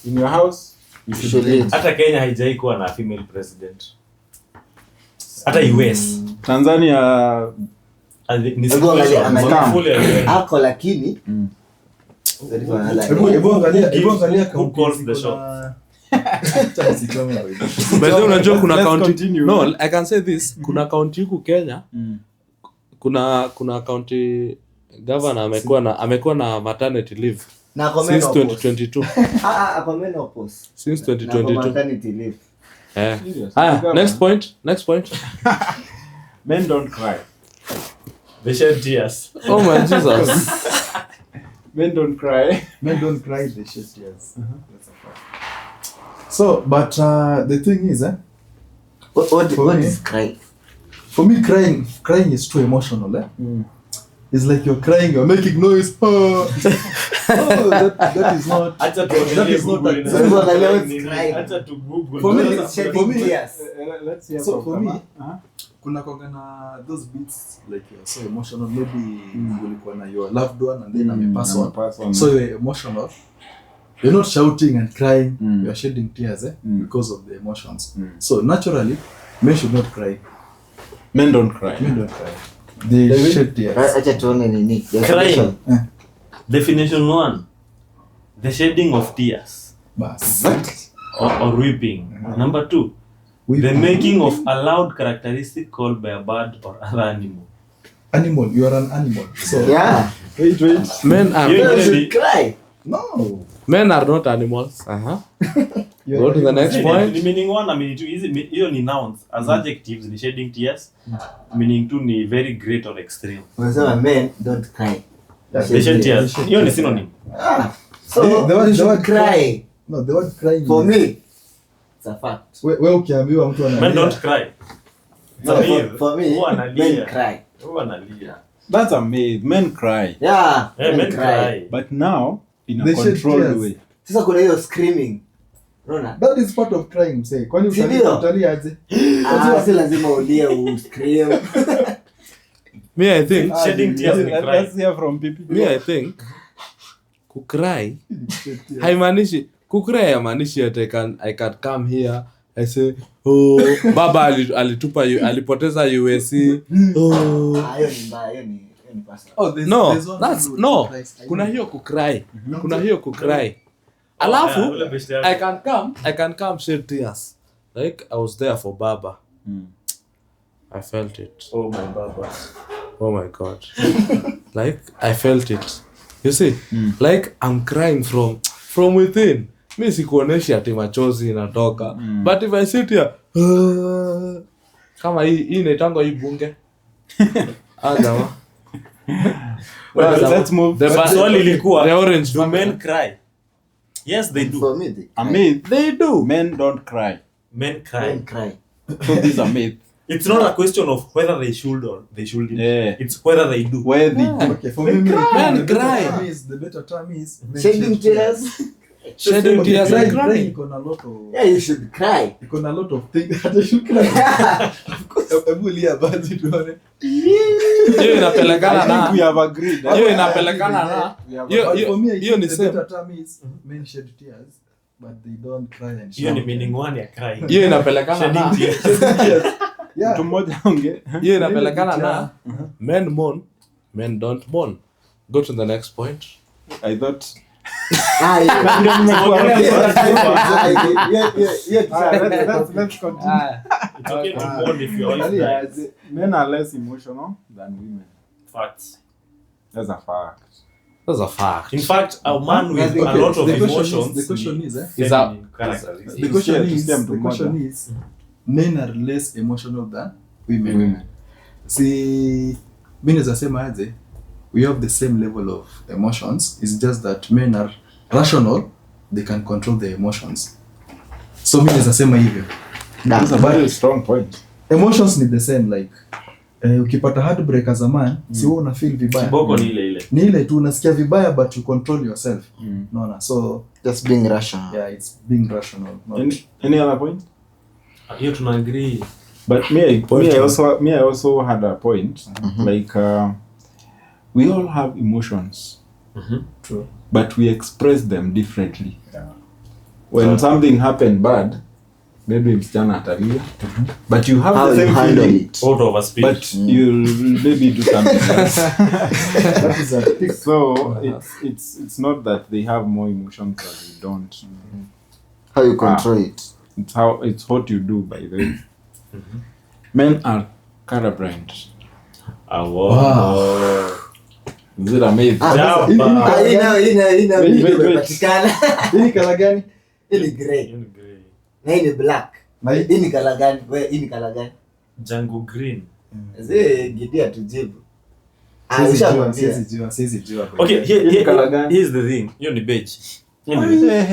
In your house, you should Should lead. lead. Hata Kenya haijai kuwa na female president. Hata US. Tanzania, Ni Hebu angalia, Magufuli alienda. Ako lakini Hebu angalia Who calls the kuna- shots? But then unajua kuna Let's county. continue. No, I can say this. Kuna county huku Kenya. Kuna county governor amekuwa na maternity leave na since comment 2022. ako menopause. Since Na 2022. maternity leave. Serious? Aya, next point. men don't cry. They shed tears. Oh my Jesus. Men don't cry. Men don't cry, they shed tears. That's a fact. So, but the thing is, What For me- is cry? for me, crying is too emotional. It's like you're crying, you're making noise. That is not. Acha That tuangalie is not Google a- ina- Hebu angalia what's nini. crying. Acha tu Google. For me, Sasa it's shedding for me- tears. Let's hear So from for me, Kama. kuna kwanga na those beats like you're so emotional. Maybe ulikuwa na your loved one and then amepass on. So you're emotional. You're not shouting and crying. You're shedding tears because of the emotions. So naturally, men should not cry. Men don't cry. Men don't cry. They shed tears. Acha tuone nini. Crying. Definition 1. The shedding of tears Bas. or weeping. Number 2. The making of a loud characteristic called by a bird or other animal. Animal, you are an animal. So Yeah. Wait. Men are You- You should cry. no. men are not animals. Go to the next point. Ni meaning 1 na meaning 2 hiyo ni nouns. As adjectives ni shedding tears. Meaning 2 ni very great or extreme. Unasema men don't cry. They shed tears. Hiyo ni synonym. So The word- you the should word cry. No, the word crying. For is- me, it's a fact. Wewe ukiambiwa mtu analia. Men don't cry. No, for me, Huwa men analia. cry. Huwa analia. That's a myth. Men cry. Yeah, Men cry. But now, in a They shed controlled tears. way. Sasa kuna hiyo screaming. Unaona? That is part of crying, msee. Kwani Si ndio? utalia aje? Si lazima ulie uscream. Me, I think. Shedding tears ni cry. Let's hear from people. Me, I think. Kukrai. Haimaanishi. Kukrai haimaanishi ati I can come here. I say, oh, baba alitupa alipoteza USC. Oh. Hiyo ni mbaya, hiyo ni personal. Oh, No, that's no. Kuna hiyo kukrai. Kuna hiyo kukrai. Alafu ule best yake. I can come shed tears. Like I was there for baba. I felt it. Oh my baba. Oh my god. Like I felt it. You see? Like I'm crying from within. Mi sikuoneshi ati machozi inatoka. But if I sit here kama hii inaitangwa hii bunge. Jamaa. Well, let's move. Swali ilikuwa, the orange do one. men cry? Yes, they do. For me, they A cry. myth. They do. Men don't cry. Men cry. Men cry. So this is a myth. It's not a question of whether they should or they shouldn't. Yeah. It's whether they do. Where they Yeah. do. Okay, for me, the Men better cry. term is- the better term is men Shedding shed tears. Shedding Okay, tears crying- and crying crying. iko na lot of- Yeah, you should cry. iko na lot of things that I should cry. Hebu lia basi tuone. Hiyo inapelekana I think we na have agreed. hiyo inapelekana na We have hiyo- But for me, I hiyo ni think the same. better term is men shed tears, but they don't cry and Hiyo ni shout. meaning 1 ya cry. hiyo inapelekana na Shedding tears. Yeah. Mtu mmoja onge. hiyo inapelekana na Yeah. men mourn, men don't mourn. Go to the next point. I thought. Ah, yeah. Let's continue. It's okay to mourn if your wife Angalia, dies. Men are less emotional than women. Facts. That's a fact. That's a fact. In fact, a man with Okay, a lot of the question is- emotions. the question is, Is that- feminine characteristics. The question Tusikie is, mtu the question mmoja. is, men are less emotional than women. Women. See, mi naweza sema aje, we have the same level of emotions. It's just that men are rational, they can control their emotions. So mi naweza sema hivyo. That's a very strong point. Emotions ni the same, like ukipata heartbreak as a man, si wewe una feel vibaya. Kiboko ni ile ile. Ni ile tu unasikia vibaya but you control yourself. Unaona? So Just being rational. yeah, it's being rational. Any other point? Hiyo tuna agree. But me, I also had a point. Like we all have emotions, True. but we express them differently. Yeah. When something happened bad, maybe msichana atalia, but you have How the you same handle feeling, it. Out of a speech. but you'll maybe do something else. That is a thick. So it's not that they have more emotions that we don't. How you control it. It's what you do, by the way. Men are colorblind. Wow. Is it amazing? Jamba. Hii nayo Wait. imepatikana. Hii ni color gani? Hii ni grey. Hiyo ni grey. Na hii ni black. Na hii- Hii ni color gani? Hii ni color gani? Jungle green. Zee Gideon tujibu. Siwezi jua, Ushamwambia. siwezi jua. Okay, Hii ni colour gani? here's the thing. Hiyo ni beige. Hiyo ni beige.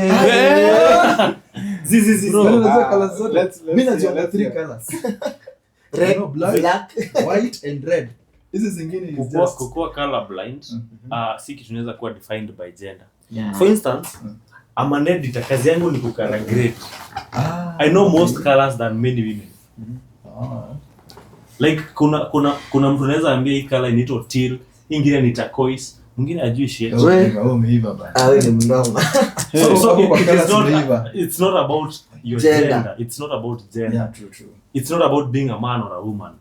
Zizi. Bro, unajua colors zote? let's Mimi najua hear, let's three hear. colors. Red, No, black. black. White and red. Hizi zingine is just Kukua colorblind, si kitu inaweza kuwa defined by gender. Yeah. For instance, I'm an editor, kazi yangu ni kukara grade. ah, I know most colors than many women. Like kuna mtu anaweza ambia hii color inaitwa teal, hii ingine ni turquoise, mwingine ajui shade. umeiva bana. Ah, wewe ni mnoma. So hapo kwa it colours is not, umeiva. it's not about your Gender. gender. It's not about gender. Yeah, true. It's not about being a man or a woman.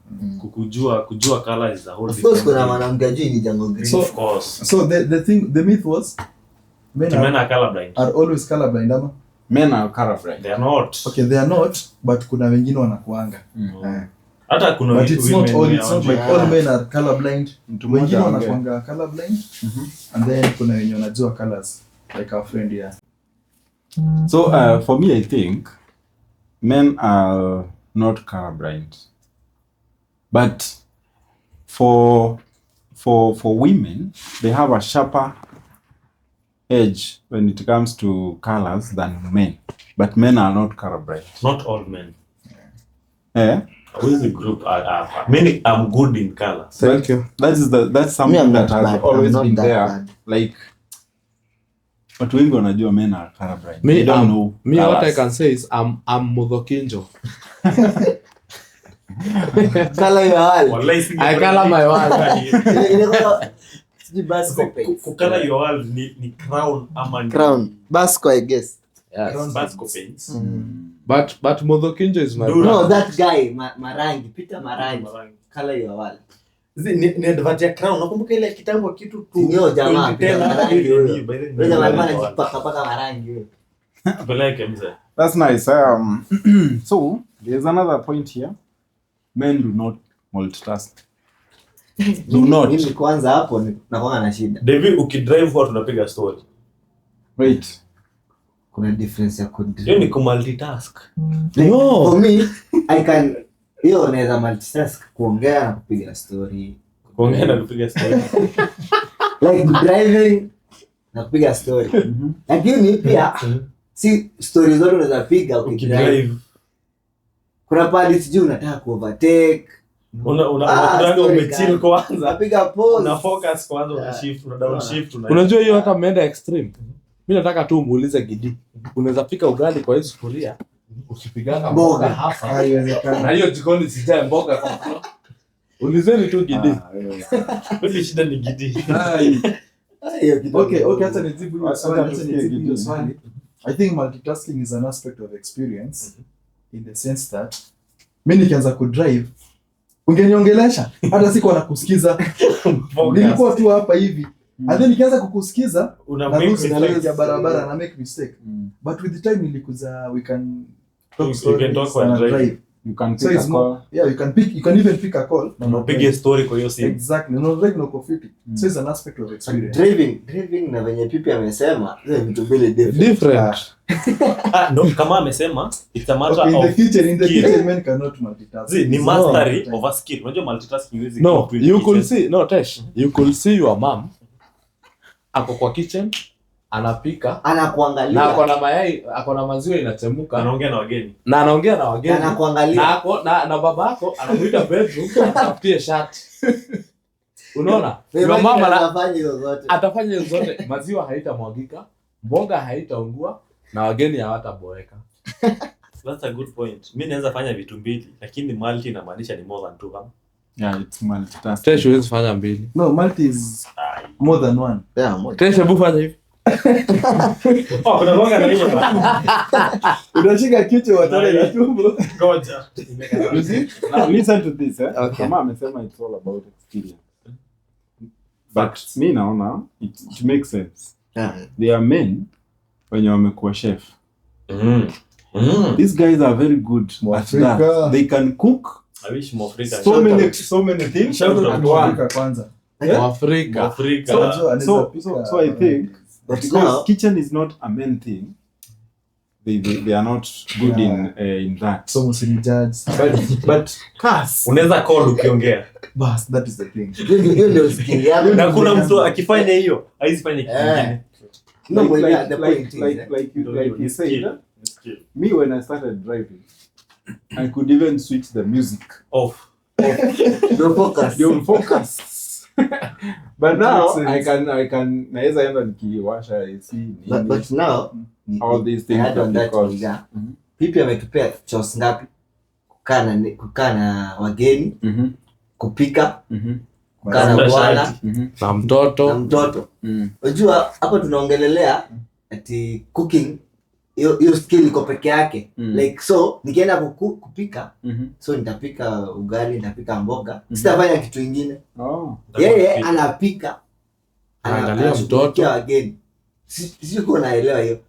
Kujua color is a whole Of course different kuna thing. mwanamke ajui ni jungle green. So- Of course. So the myth was men Men are are colorblind. always colorblind ama? Men are colorblind. They are not. Okay, they are not, but kuna wengine wanakuanga. Eh. Hata kuna But it's not women all, it's not wenye like all men are colorblind. Mtu mmoja Wengine ongea. wanakuanga colorblind. And then kuna wenye wanajua colors like our friend here. So for me, I think men are not colorblind, but for women, they have a sharper edge when it comes to colors than men. But men are not colorblind. Not all men. Eh? With the group many I'm good in colors. Thank you. That's something Me, I'm that not has bad. always I'm not been that there. bad. Like watu wengi wanajua men are colorblind. Me, They don't know me what I colors. can say is I'm Mudhokinjo. Color your wall. Wallahi singe I color my wall. Sijui Basco paints. Kukala your world ni crown ama ni Crown. Basco, I guess. crown Basco paints. But Mudhokinjo is my Dude. No, brother. that guy, Marangi, Peter Marangi. Color your wall. Ni advert ya crown. Nakumbuka ile kitambo kitu tu. Ndio jamaa, 2010 Peter na Marangi hivi huyo. ni by the way. Wewe jamaa alikuwa anajipaka marangi huyo. Peleke mzee. That's nice. So there's another point here. Men do not multitask. Do not. Mimi kwanza hapo nakuwa na shida. David ukidrive huwa tunapiga story. Wait. Kuna difference ya Hiyo ni kumultitask. No. For me, I can hiyo naweza multitask kuongea na kupiga story. Kuongea na kupiga story. Like driving na kupiga story. Lakini pia si stories zote unaweza piga ukidrive. Ukidrive. Kuna pale sijui unataka kuovertake. Una umechill kwanza. Unapiga pause. Una focus kwanza, una shift, una downshift, Unajua hiyo hata mmeenda extreme. Mimi nataka tu muulize Gidi. Unaweza pika ugali kwa hiyo sufuria ukipigana mboga hapa. Haiwezekani. Na hiyo jikoni sijae mboga kwa mfano. Ulizeni tu Gidi. Wewe shida ni Gidi. Hiyo kitu. Okay, hata nijibu hiyo swali, Hata hata tusikie nijibu hiyo Gidi. swali. I think multitasking is an aspect of experience in the sense that mimi nikianza kudrive ungeniongelesha hata siko nakusikiza. Nilikuwa tu hapa hivi. And then nikianza kukusikiza Una na make lose mistakes. knowledge ya barabara na make mistake. But with the time nilikuza we can talk You stories can talk while and driving. drive. You can So pick it's a more, call. yeah, you can even pick a call. Unapige story kwa hiyo simu. Exactly. No drive no coffee. So it's an aspect of experience. Driving na venye Pipi amesema hizo vitu mbili different. Different. No, kama amesema it's a matter Okay, of in the skill. kitchen men cannot multitask. See, ni It's mastery not- of a skill. Unajua multitasking is No, you could see, no Tesh, you could see your mom ako kwa kitchen anapika na Anakuangalia. ako na mayai, ako na maziwa inachemuka anaongea na wageni. na anaongea na wageni Anakuangalia. na ako na babako anamuita bedroom atafutie shati. Unaona? Your mama anafanya hizo zote. atafanya hizo zote, maziwa haitamwagika, mboga haitaungua na wageni hawataboeka. That's a good point. Mimi naweza fanya vitu mbili, lakini multi inamaanisha ni more than two. Yeah, it's multitasking. Tesh huwezi fanya mbili. No, multi is more than one. Yeah, moja. Tesh hebu fanya hivi. Oh, kuna bonga na hiyo. Unashika kichwa watale na tumbo. Ngoja. You see? Now listen to this. Okay. Kama amesema it's all about experience. But me naona it makes sense. Yeah. There are men wenye wamekuwa chef. Mm. These guys are very good at Mwafrika. that. They can cook I wish Mwafrika. so many things Shout out at to one. Mwafrika kwanza. Afrika. Mwafrika. So I think But because now, kitchen is not a men thing, they are not good in that. So msinijudge. But cars. Unaweza call ukiongea. Bas, that is the thing. hiyo ndio skill yako. Na kuna mtu akifanya hiyo, haizifanye kitu kingine. No, but yeah, the like point is, you said, Skill. me when I started driving, I could even switch the music. Off. no focus. Don't focus. But now Makes sense. I can naweza enda nikiwasha AC But now, all these things I on that because niga. Pipi ametupea chores ngapi? Kukaa na wageni, kupika, kukaa na bwana Na na mtoto. mtoto. Unajua hapa tunaongelelea ati cooking hiyo skill iko peke yake. Like so nikienda kupika, so nitapika ugali, nitapika mboga, sitafanya kitu kingine. Oh. Yeye anapika, Anaangalia anashughulikia mtoto. wageni. Siko naelewa hiyo.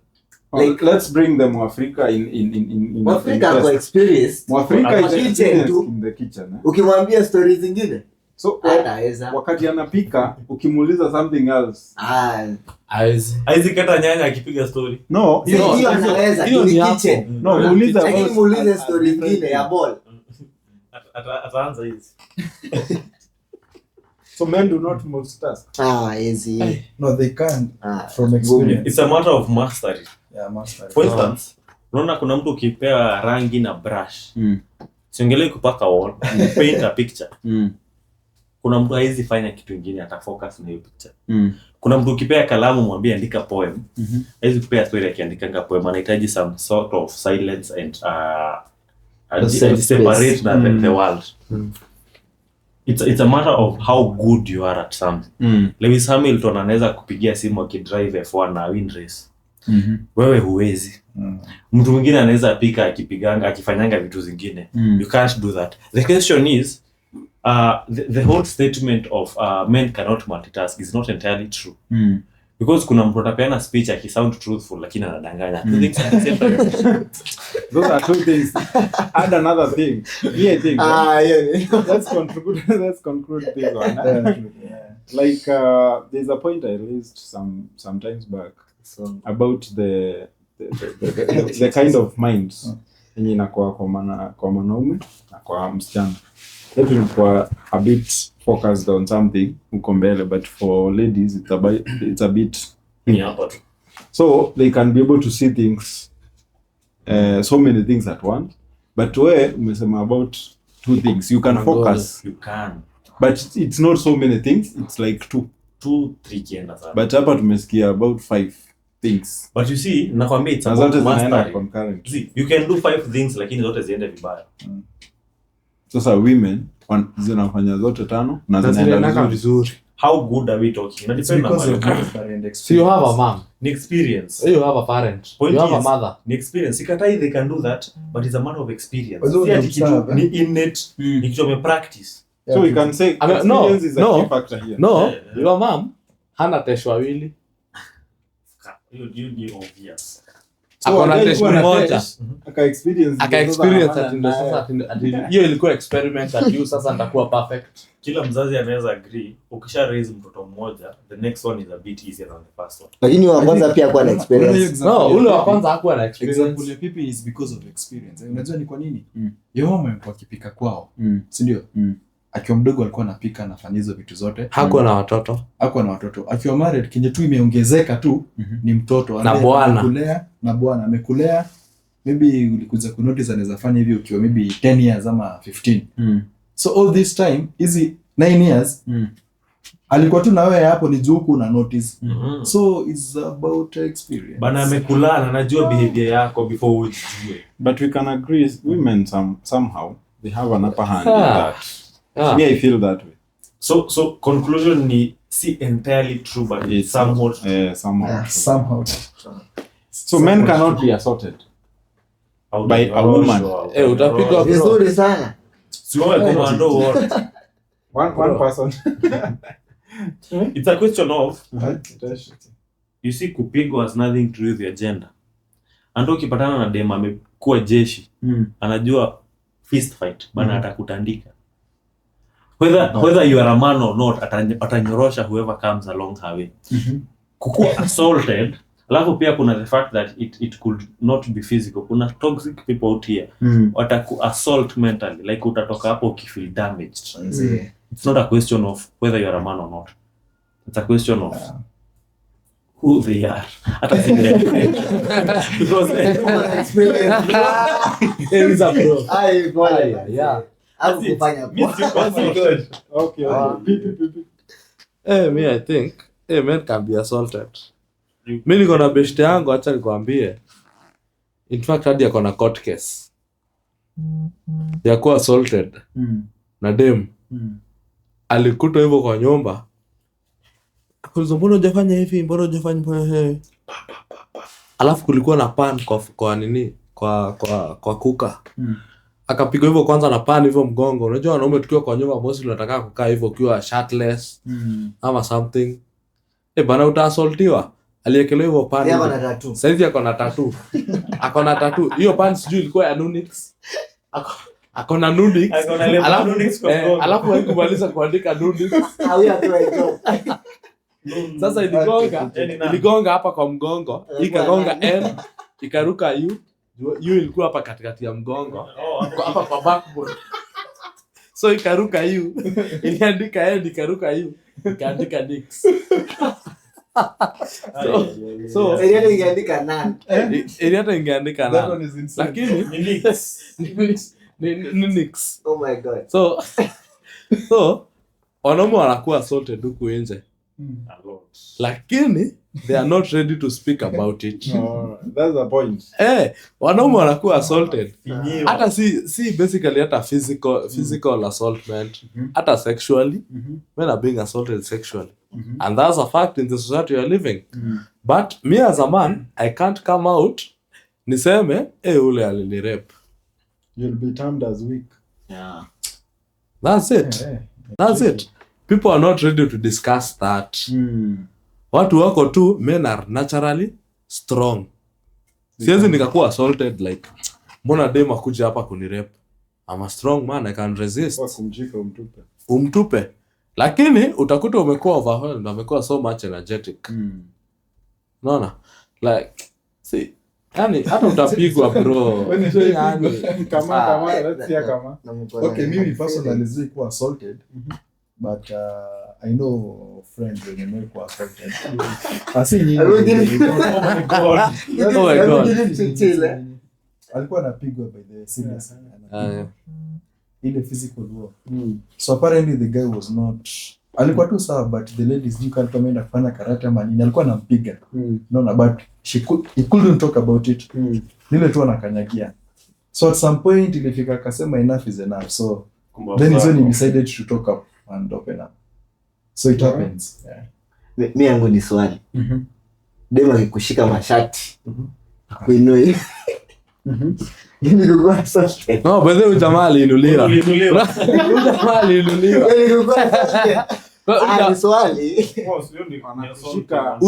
Like, let's bring them Africa in Afrika kwa experience. Africa is Kitchen experienced tu. in the kitchen. Ukimwambia stories zingine So Ataweza. wakati anapika ukimuuliza something else. Aizi kata nyanya akipiga story. No, Hiyo anaweza. hiyo ni hapo. Kitchen. no, muulize Lakini about muulize story nyingine ya ball. Ataanza hizi. So men do not multitask. Easy. No, they can't Ah, from experience. It's a matter of mastery. Yeah, master. For instance, unaona kuna mtu ukipewa rangi na brush. Siongelee kupaka wall, paint a picture. Kuna mtu haizi fanya kitu kingine, atafocus na hiyo picture. Kuna mtu ukipea kalamu mwambie andika poem, haizi kupea story akiandikanga poem, anahitaji some sort of silence and separate the world. It's a matter of how good you are at something. Lewis Hamilton anaweza kupigia simu akidrive F1 na win race. Wewe huwezi. Mtu mwingine anaweza pika akipiganga akifanyanga vitu zingine. You can't do that. The question is the whole statement of men cannot multitask is not entirely true. Because kuna mtu atapeana speech akisound truthful lakini anadanganya. Two things at the same time. Those are two things. Add another thing. Yeah, thing. yeah. Let's conclude this one. Like there's a point I raised some times back about the kind of minds yenye inakuwa kwa mwanaume na kwa msichana. Let me for a bit focused on something uko mbele, but for ladies it's a bit so they can be able to see things so many things at once, but where umesema about two things you can focus, You can. but it's not so many things, it's like 2-3 kienda sana. but hapa tumesikia about 5 things. But you see, nakwambia it's Na about zote zinaenda mastery. concurrent. See, you can do 5 things lakini zote ziende vibaya. Sasa women zinafanya zote 5 na Na zinaenda zinaenda vizuri. vizuri. How good are we talking? It It's depends on because of my mastery and So you have a experience. mom, experience. you have a parent, Point you have a is, mother. ni experience. Sikatai they can do that, but it's a matter of experience. Although Si ati they kitu observe, ni innate, ni kitu umepractice. So we can say I mean, no, experience is a no. key factor here. No, Yeah. your mom hana tesho wawili. You ni obvious. Akona again, tesho kuwa na moja. test, aka experience Ati ndo sasa hiyo ilikuwa experiment at you sasa nitakuwa perfect. Kila mzazi anaweza agree, ukisha raise mtoto mmoja, the next one is a bit easier than the first one. Lakini wa kwanza pia kuwa na experience. No, ule wa kwanza hakuwa na Example experience. ya pipi is because of experience. Unajua ni kwa nini? Yeye mama alikuwa akipika kwao, si ndio? Akiwa mdogo alikuwa anapika, anafanya hizo vitu zote. Hakuwa na watoto. Hakuwa na watoto. Akiwa married kinje tu imeongezeka tu ni mtoto. Na bwana. Amekulea na bwana amekulea. Maybe ulikuja ku notice anaweza fanya hivi ukiwa maybe 10 years ama 15. So all this time hizi 9 years alikuwa tu na wewe hapo ni juu kuna notice. So it's about experience. Bana amekulana, anajua behavior yako before ujue. But we can agree women somehow they have an upper hand in Ah. that. Me, I feel that way. So conclusion ni si entirely true, but it's somewhat somehow. Somehow. So men cannot be assaulted how by do- a how woman. sure. Utapigwa Vizuri sana. Siwe komando wote. One person. It's a question of you see kupigwa has nothing to do with your gender. Ando ukipatana na dem amekuwa jeshi, anajua fist fight, bana atakutandika. Whether you are a man or not, atanyorosha whoever comes along her way. Kukuwa assaulted, alafu pia kuna the fact that it could not be physical. Kuna toxic people out here. Wataku assault mentally, like utatoka hapo ukifeel damaged. It's not a question of whether you are a man or not. It's a question of who they are. Hata si because There is a bro. Ai bwana. Yeah. Hapo kufanya Okay. Me I think men can be assaulted. Mimi niko na beshte yangu, acha nikwambie. In fact hadi ako na court case. Ya kuwa assaulted. Na dem. Alikutwa hivyo kwa nyumba. Akaulizwa mbona hujafanya hivi? Mbona hujafanya hivi? Alafu kulikuwa na pan kwa nini? Kwa kuka. Akapigwa hivyo kwanza na pan hivyo mgongo. Unajua wanaume tukiwa kwa nyumba mostly tunataka kukaa hivyo ukiwa shirtless ama something. Bana utaassaultiwa. Aliekelewa hivyo pan. Yako na tattoo. Saizi ako na tattoo. Ako na tattoo. Hiyo pan sijui ilikuwa ya Nunix. akona nudix Akona level nudix kwa mgongo. alafu haikumaliza kuandika nudix. Sasa iligonga hapa kwa mgongo, ikagonga N, ikaruka U. U ilikuwa hapa katikati ya mgongo, hapa kwa backbone. So ikaruka U, iliandika N, ikaruka U, ikaandika Nix. So ingeandika nani? hata ingeandika That nani. one is insane. Lakini ni Nix. Oh my god. So wanaume wanakuwa assaulted huku nje. Lakini they are not ready to speak about it. No, that's the point. Wanaume wanakuwa assaulted. Hata si basically hata physical assaultment, hata sexually. Men are being assaulted sexually. And that's a fact in the society you're living. But me as a man, I can't come out niseme ule alinirape. You'll be termed as weak. Yeah. That's it. That's it. People are not ready to discuss that. Watu wako tu, men are naturally strong. Siwezi nikakuwa assaulted like, mbona dem akuja hapa kunirape? I'm a strong man, I can resist. Kwa kumjika Umtupe. Lakini utakuta umekuwa overwhelmed, umekuwa so much energetic. Unaona? Like, see, yani hata utapigwa bro. Yani kama let's see kama. Okay, mimi personally sikuwa assaulted. But I know friends wenye wamekuwa assaulted. Asi nyinyi. Oh my god. Alikuwa anapigwa by the serious. Ile physical war. So apparently the guy was not, alikuwa tu sawa, but the ladies knew kama ameenda kufanya karate ama nini, alikuwa anampiga. Unaona, but he couldn't talk about it. Nile tu anakanyagia. So at some point ilifika akasema enough is enough. So then is when he decided to talk up and open up. So it happens. Yeah. Mi yangu ni swali. Dema akikushika mashati. Kuinui. Yini kukua assaulted. No, but then jamaa aliinuliwa. Jamaa aliinuliwa. Yini kukua assaulted. Ni swali. Kushika.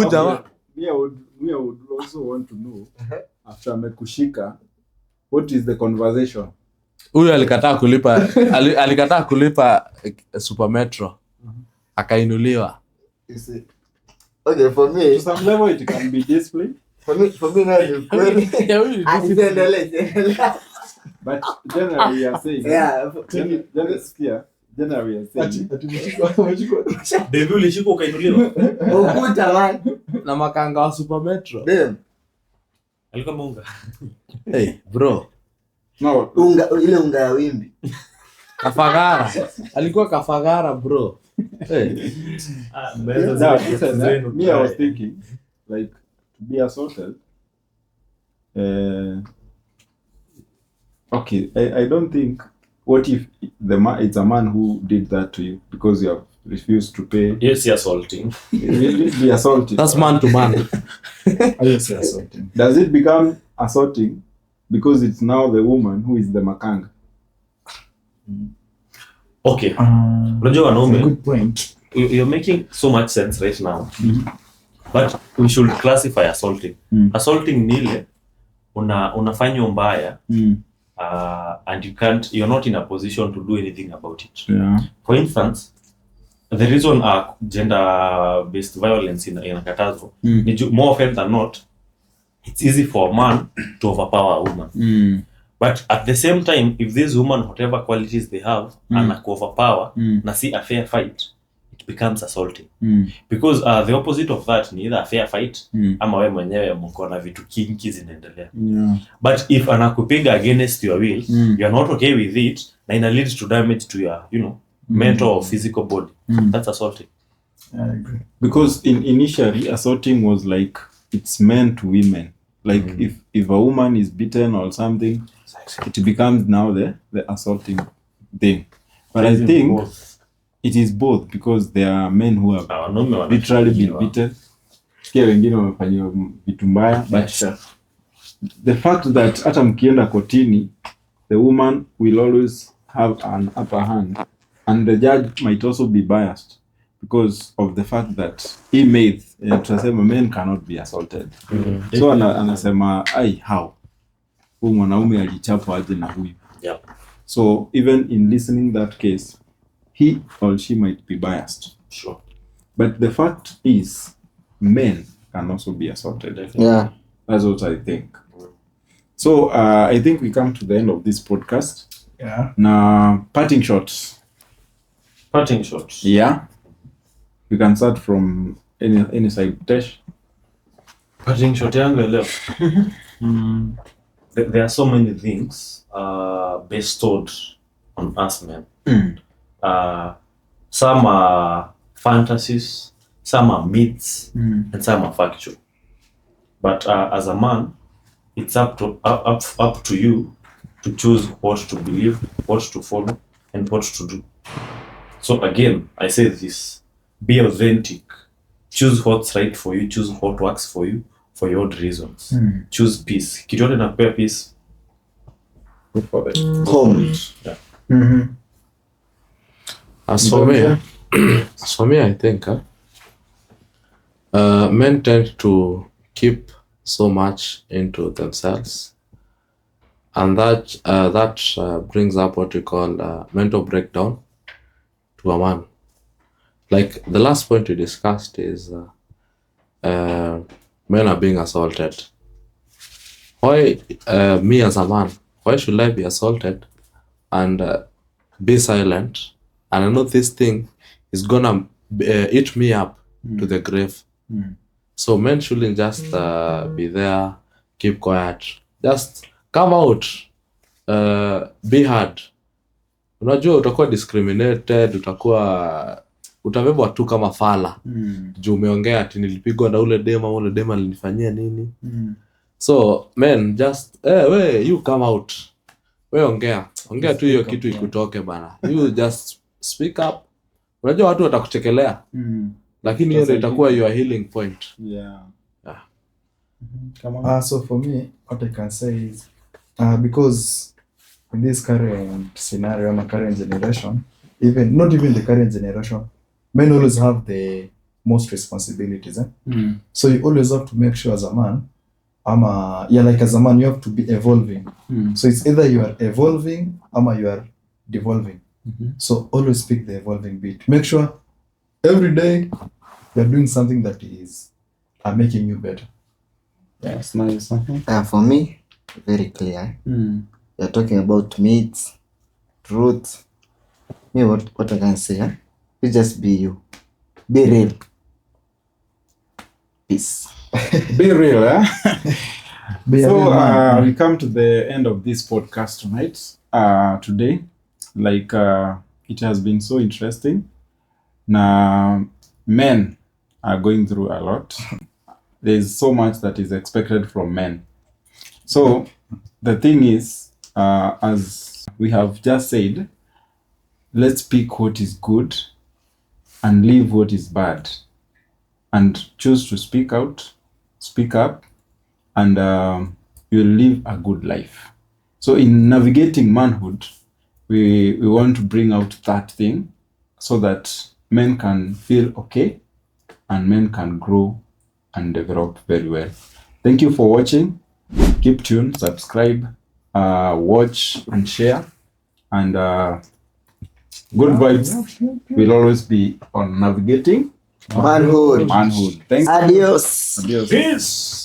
Me I would also want to know, after amekushika, what is the conversation? Huyo alikataa kulipa Super Metro. Akainuliwa. Okay, for me, To some level it can be display, for me now ni kweli. but generally we are saying, Yeah. generally we are saying, Devi ulishika ukainuliwa. Ukuta man. Na makanga wa Super Metro. Damn. Alikuwa munga. Hey, bro. no, Ile unga ya wimbi. Kafagara. Alikuwa Kafagara, bro. Hey. me I was thinking, like, to be assaulted, okay, I don't think, what if it's a man who did that to you because you have refused to pay? Yes, assaulting. Will it be assaulting? That's man to man. I say assaulting. Does it become assaulting because it's now the woman who is the makanga? Okay. Unajua wanaume, Good point. you're making so much sense right now. But we should classify assaulting. Assaulting ni ile unafanya mbaya and you're not in a position to do anything about it. Yeah. For instance, the reason gender based violence inakatazwa ni more often than not, it's easy for a man to overpower a woman. But at the same time, if this woman, whatever qualities they have, and overpower, na see a fair fight, it becomes assaulting. Because the opposite of that ni either a fair fight, ama wewe mwenyewe mko na vitu kinki zinaendelea. But if anakupiga against your will, you are not okay with it, na ina lead to damage to your, mental or physical body. That's assaulting. I agree. Because initially assaulting was like, it's meant to women. Like if a woman is beaten or something, it becomes now the assaulting thing. But I think it is both, because there are men who have literally been beaten. Kia wengine wamefanyiwa vitu mbaya, but the fact that hata mkienda kotini, the woman will always have an upper hand, and the judge might also be biased because of the fact that he made, tunasema men cannot be assaulted. So anasema how huyu mwanaume alichapwa aje na huyu. So even in listening that case, he or she might be biased. Sure. But the fact is, men can also be assaulted. Yeah. That's what I think. So I think we come to the end of this podcast. Yeah. Now, parting shots. Parting shots. Yeah. We can start from any side. Tesh. Parting shot yangu ya leo. There are so many things bestowed on us men. Some are fantasies, some are myths, and some are factual. But as a man, it's up to you to choose what to believe, what to follow, and what to do. So again, I say this: be authentic. Choose what's right for you. Choose what works for you for your own reasons. Choose peace. Kitu yote nakupea peace. Look for it. Home. As for me, I think men tend to keep so much into themselves, and that brings up what we call mental breakdown to a man. Like the last point we discussed is men are being assaulted. Why me as a man? Why should I be assaulted and be silent? And I know this thing is gonna eat me up to the grave. So men shouldn't just be there, keep quiet. Just come out, be heard. Unajua utakuwa discriminated, utabebwa tu kama fala. Juu umeongea ati nilipigwa na ule dema alinifanyia nini. So men just you come out. Wewe ongea tu hiyo kitu ikutoke bana. You just speak up. Unajua watu watakuchekelea. Lakini hiyo ndio itakuwa your healing point. Yeah. Come on. So for me, what I can say is, because in this current scenario, my current generation, not even the current generation, men always have the most responsibilities. So you always have to make sure as a man, as a man, you have to be evolving. So it's either you are evolving or you are devolving. So always pick the evolving bit. Make sure every day you're doing something that is making you better. That's nice. For me, very clear. You're talking about myths, truth. Me, what I can say, you just be you. Be real. Peace. Be real, eh? Be a real man. We come to the end of this podcast tonight. Today, it has been so interesting. Now, men are going through a lot. There's so much that is expected from men. So the thing is, as we have just said, let's pick what is good and leave what is bad, and choose to speak out, speak up, and you'll live a good life. So in navigating manhood, we want to bring out that thing so that men can feel okay and men can grow and develop very well. Thank you for watching. Keep tuned, subscribe, watch and share, and good vibes will always be on navigating Manhood. Thank you. Adios. Adios. Peace.